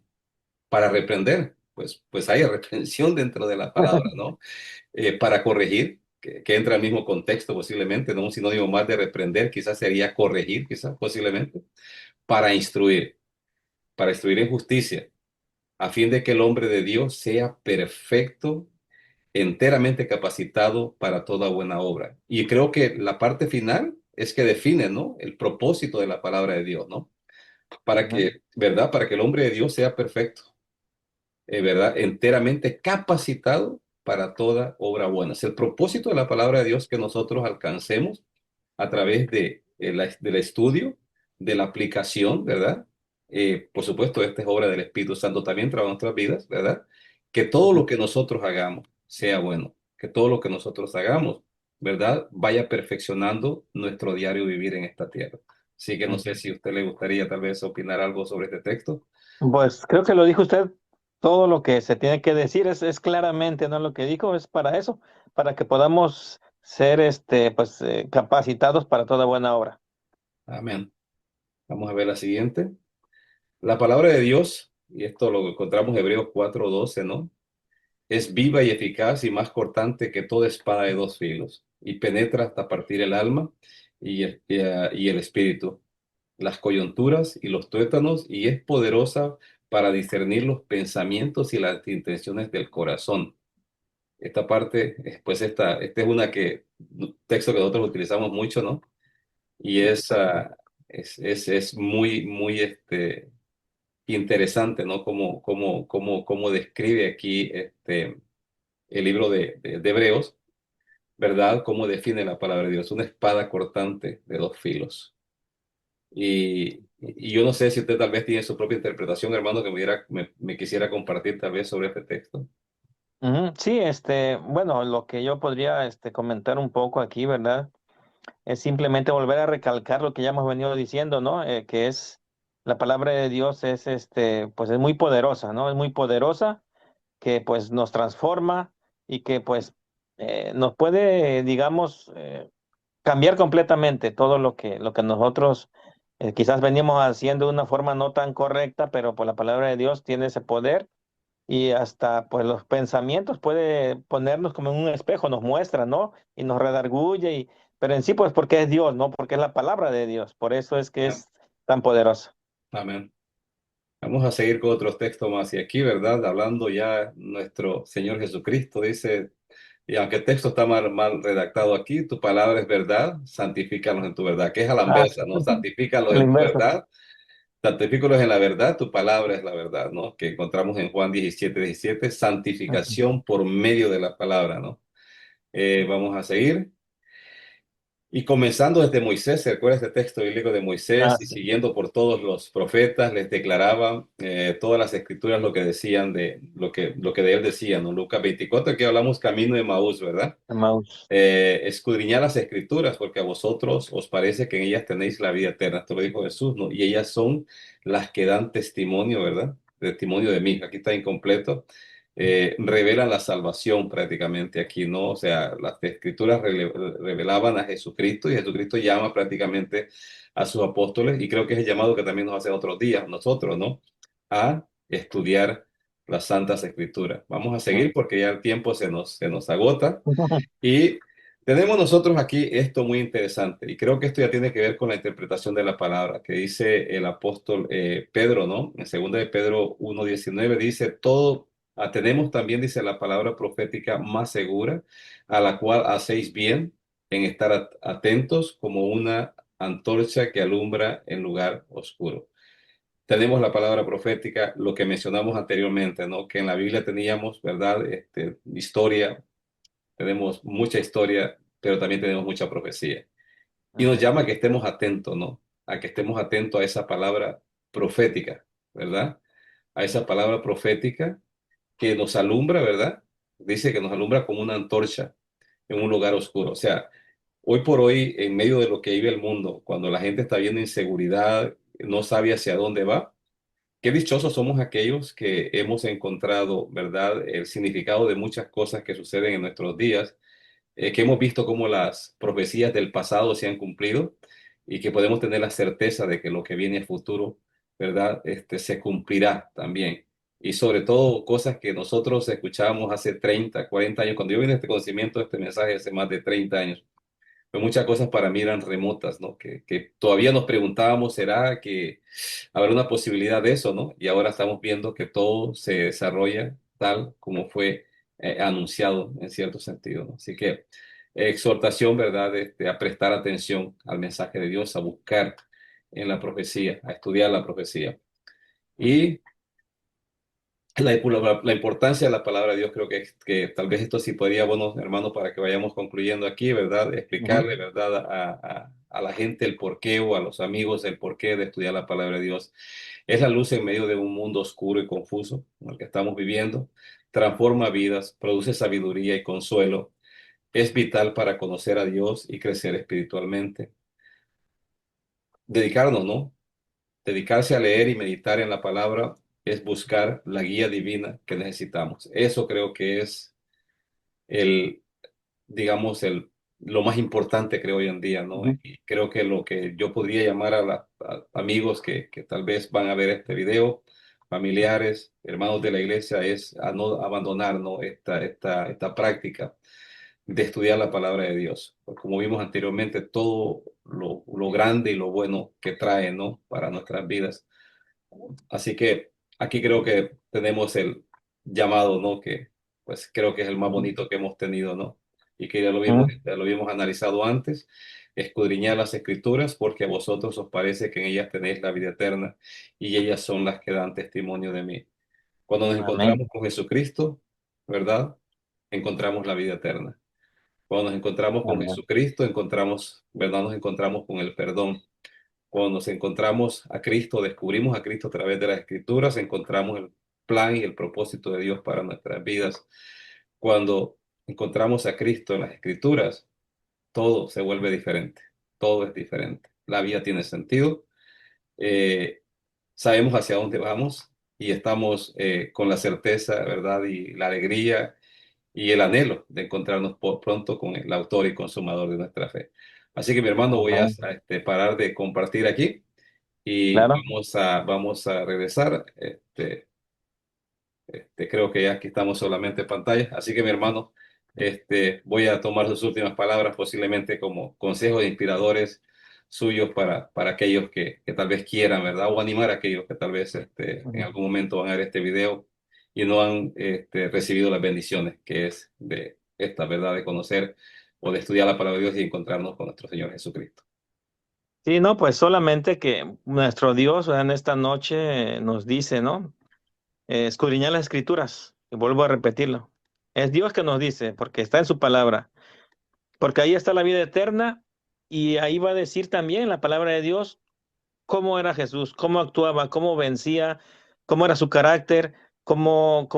para reprender, pues hay reprensión dentro de la palabra, ¿no? Para corregir, que entra al mismo contexto posiblemente, ¿no? Un sinónimo más de reprender, quizás sería corregir, quizás posiblemente, para para instruir en justicia, a fin de que el hombre de Dios sea perfecto, enteramente capacitado para toda buena obra. Y creo que la parte final es que define, ¿no? El propósito de la palabra de Dios, ¿no? Para Ujú. que, ¿verdad? Para que el hombre de Dios sea perfecto, ¿verdad? Enteramente capacitado para toda obra buena. Es el propósito de la palabra de Dios que nosotros alcancemos a través del estudio, de la aplicación, ¿verdad? Por supuesto, esta es obra del Espíritu Santo también trabaja en nuestras vidas, ¿verdad? Que todo Ujú. lo que nosotros hagamos sea bueno, que todo lo que nosotros hagamos, ¿verdad? Vaya perfeccionando nuestro diario vivir en esta tierra. Así que no sé Ujú. si a usted le gustaría tal vez opinar algo sobre este texto. Pues creo que lo dijo usted, todo lo que se tiene que decir es claramente, ¿no? Lo que dijo es para eso, para que podamos ser pues capacitados para toda buena obra. Amén. Vamos a ver la siguiente. La palabra de Dios, y esto lo encontramos en Hebreos 4:12, ¿no? Es viva y eficaz y más cortante que toda espada de dos filos, y penetra hasta partir el alma y el espíritu, las coyunturas y los tuétanos, y es poderosa para discernir los pensamientos y las intenciones del corazón. Esta parte, pues esta es un texto que nosotros utilizamos mucho, ¿no? Y es muy, muy interesante, ¿no? Cómo describe aquí el libro de Hebreos, ¿verdad? Cómo define la palabra de Dios, una espada cortante de dos filos. Y yo no sé si usted tal vez tiene su propia interpretación, hermano, que me quisiera compartir tal vez sobre este texto. Ujú. Sí, bueno, lo que yo podría comentar un poco aquí, ¿verdad? Es simplemente volver a recalcar lo que ya hemos venido diciendo, ¿no? Que es la palabra de Dios es pues es muy poderosa, ¿no? Es muy poderosa que pues nos transforma y que pues nos puede, digamos, cambiar completamente todo lo que nosotros quizás venimos haciendo de una forma no tan correcta, pero pues la palabra de Dios tiene ese poder y hasta pues los pensamientos puede ponernos como en un espejo, nos muestra, ¿no? Y nos redarguye, pero en sí pues porque es Dios, ¿no? Porque es la palabra de Dios, por eso es que Amén. es tan poderosa. Amén. Vamos a seguir con otros textos más. Y aquí, ¿verdad? Hablando ya nuestro Señor Jesucristo, dice, y aunque el texto está mal redactado aquí, tu palabra es verdad, santifícalos en tu verdad, que es a la Ah, inversa, ¿no? Santifícalos el en tu inverso. verdad. Santifícalos en la verdad, tu palabra es la verdad, ¿no? Que encontramos en Juan 17:17, Ujú. santificación por medio de la palabra, ¿no? Vamos a seguir. Y comenzando desde Moisés, ¿se acuerda este texto bíblico de Ah, Moisés? Y sí. siguiendo por todos los profetas, les declaraba todas las escrituras lo que decían lo que de él decían, ¿no? Lucas 24, aquí hablamos camino de Maús, ¿verdad? Emmaus. Escudriñad las escrituras, porque a vosotros os parece que en ellas tenéis la vida eterna. Esto lo dijo Jesús, ¿no? Y ellas son las que dan testimonio, ¿verdad? Testimonio de mí. Aquí está incompleto. Revelan la salvación prácticamente aquí, ¿no? O sea, las escrituras revelaban a Jesucristo y Jesucristo llama prácticamente a sus apóstoles y creo que es el llamado que también nos hace otros días nosotros, ¿no? A estudiar las santas escrituras. Vamos a seguir porque ya el tiempo se nos agota. Y tenemos nosotros aquí esto muy interesante, y creo que esto ya tiene que ver con la interpretación de la palabra, que dice el apóstol Pedro, ¿no? En 2 de Pedro 1:19 dice, todo. Tenemos también, dice la palabra profética, más segura, a la cual hacéis bien en estar atentos como una antorcha que alumbra en lugar oscuro. Tenemos la palabra profética, lo que mencionamos anteriormente, ¿no? Que en la Biblia teníamos, ¿verdad? Historia, tenemos mucha historia, pero también tenemos mucha profecía. Y nos Ujú, llama a que estemos atentos, ¿no? A que estemos atentos a esa palabra profética, ¿verdad? A esa palabra profética que nos alumbra, ¿verdad? Dice que nos alumbra como una antorcha en un lugar oscuro. O sea, hoy por hoy, en medio de lo que vive el mundo, cuando la gente está viendo inseguridad, no sabe hacia dónde va, qué dichosos somos aquellos que hemos encontrado, ¿verdad?, el significado de muchas cosas que suceden en nuestros días, que hemos visto cómo las profecías del pasado se han cumplido y que podemos tener la certeza de que lo que viene a futuro, ¿verdad?, se cumplirá también. Y sobre todo cosas que nosotros escuchábamos hace 30, 40 años. Cuando yo vine a este conocimiento de este mensaje hace más de 30 años, pues muchas cosas para mí eran remotas, ¿no? Que todavía nos preguntábamos, ¿será que habrá una posibilidad de eso, ¿no? Y ahora estamos viendo que todo se desarrolla tal como fue anunciado en cierto sentido, ¿no? Así que exhortación, ¿verdad? A prestar atención al mensaje de Dios, a buscar en la profecía, a estudiar la profecía. Y la importancia de la palabra de Dios, creo que tal vez esto sí podría, bueno, hermano, para que vayamos concluyendo aquí, ¿verdad? ujú. Explicarle, ¿verdad? A la gente el porqué o a los amigos el porqué de estudiar la palabra de Dios. Es la luz en medio de un mundo oscuro y confuso en el que estamos viviendo. Transforma vidas, produce sabiduría y consuelo. Es vital para conocer a Dios y crecer espiritualmente. Dedicarnos, ¿no? Dedicarse a leer y meditar en la palabra es buscar la guía divina que necesitamos. Eso creo que es el, digamos, lo más importante, creo, hoy en día, ¿no? Ujú. Y creo que lo que yo podría llamar a amigos que tal vez van a ver este video, familiares, hermanos de la iglesia, es a no abandonar, ¿no? Esta práctica de estudiar la palabra de Dios. Porque como vimos anteriormente, todo lo grande y lo bueno que trae, ¿no? Para nuestras vidas. Así que aquí creo que tenemos el llamado, ¿no? Que pues creo que es el más bonito que hemos tenido, ¿no? Y que Ujú. ya lo habíamos analizado antes, escudriñar las escrituras porque a vosotros os parece que en ellas tenéis la vida eterna y ellas son las que dan testimonio de mí. Cuando nos Amén. encontramos con Jesucristo, ¿verdad? Encontramos la vida eterna. Cuando nos encontramos con Amén. Jesucristo, encontramos, ¿verdad? Nos encontramos con el perdón. Cuando nos encontramos a Cristo, descubrimos a Cristo a través de las Escrituras, encontramos el plan y el propósito de Dios para nuestras vidas. Cuando encontramos a Cristo en las Escrituras, todo se vuelve diferente, todo es diferente. La vida tiene sentido, eh, sabemos hacia dónde vamos y estamos con la certeza, ¿verdad? Y la alegría y el anhelo de encontrarnos por pronto con el autor y consumador de nuestra fe. Así que mi hermano, voy a Amén. parar de compartir aquí y Claro. vamos a regresar. Creo que ya aquí estamos solamente en pantalla. Así que mi hermano, voy a tomar sus últimas palabras posiblemente como consejos inspiradores suyos para aquellos que tal vez quieran, ¿verdad? O animar a aquellos que tal vez en Ujú. algún momento van a ver este video y no han recibido las bendiciones que es de esta, ¿verdad? De conocer o de estudiar la palabra de Dios y encontrarnos con nuestro Señor Jesucristo. Sí, no, pues solamente que nuestro Dios, ¿verdad? En esta noche nos dice, ¿no? Escudriñar las escrituras, y vuelvo a repetirlo. Es Dios que nos dice, porque está en su palabra, porque ahí está la vida eterna y ahí va a decir también la palabra de Dios cómo era Jesús, cómo actuaba, cómo vencía, cómo era su carácter, cómo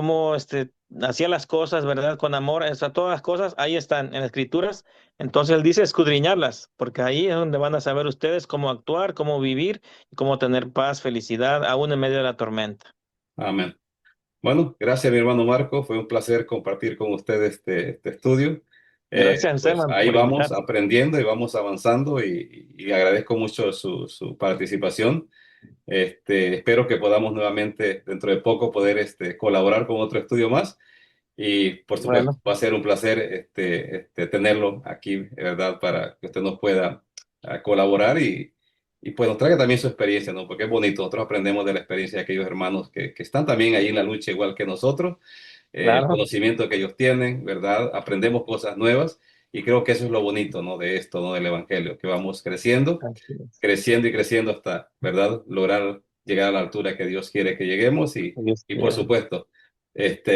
hacía las cosas, ¿verdad? Con amor, o sea, todas las cosas ahí están en las escrituras. Entonces él dice escudriñarlas, porque ahí es donde van a saber ustedes cómo actuar, cómo vivir y cómo tener paz, felicidad, aún en medio de la tormenta. Amén. Bueno, gracias mi hermano Marco, fue un placer compartir con usted este estudio. Gracias a usted, Pues man, ahí por vamos invitar. aprendiendo y vamos avanzando y agradezco mucho su participación. Espero que podamos nuevamente dentro de poco poder colaborar con otro estudio más y por supuesto Bueno, va a ser un placer tenerlo aquí, ¿verdad? Para que usted nos pueda colaborar y pues nos traiga también su experiencia, ¿no? Porque es bonito, nosotros aprendemos de la experiencia de aquellos hermanos que están también ahí en la lucha igual que nosotros, el Claro, conocimiento que ellos tienen, ¿verdad? Aprendemos cosas nuevas y creo que eso es lo bonito, ¿no? De esto, ¿no? Del Evangelio, que vamos creciendo, así es. creciendo y creciendo hasta, ¿verdad? Lograr llegar a la altura que Dios quiere que lleguemos Dios y por quiera. supuesto,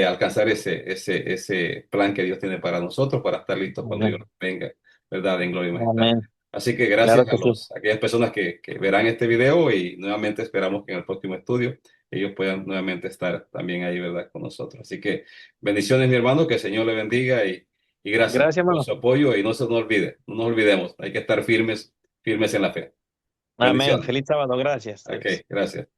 alcanzar ese plan que Dios tiene para nosotros para estar listos cuando Dios Amén. venga, ¿verdad? En gloria y majestad. Amén. Así que Claro gracias que sí. a aquellas personas que verán este video y nuevamente esperamos que en el próximo estudio ellos puedan nuevamente estar también ahí, ¿verdad? Con nosotros. Así que bendiciones, mi hermano, que el Señor le bendiga y gracias Gracias, por hermano. su apoyo y no se nos olvide, no nos olvidemos, hay que estar firmes, firmes en la fe. Amén. Bendiciones. Feliz sábado. Gracias. Ok, Adiós. gracias.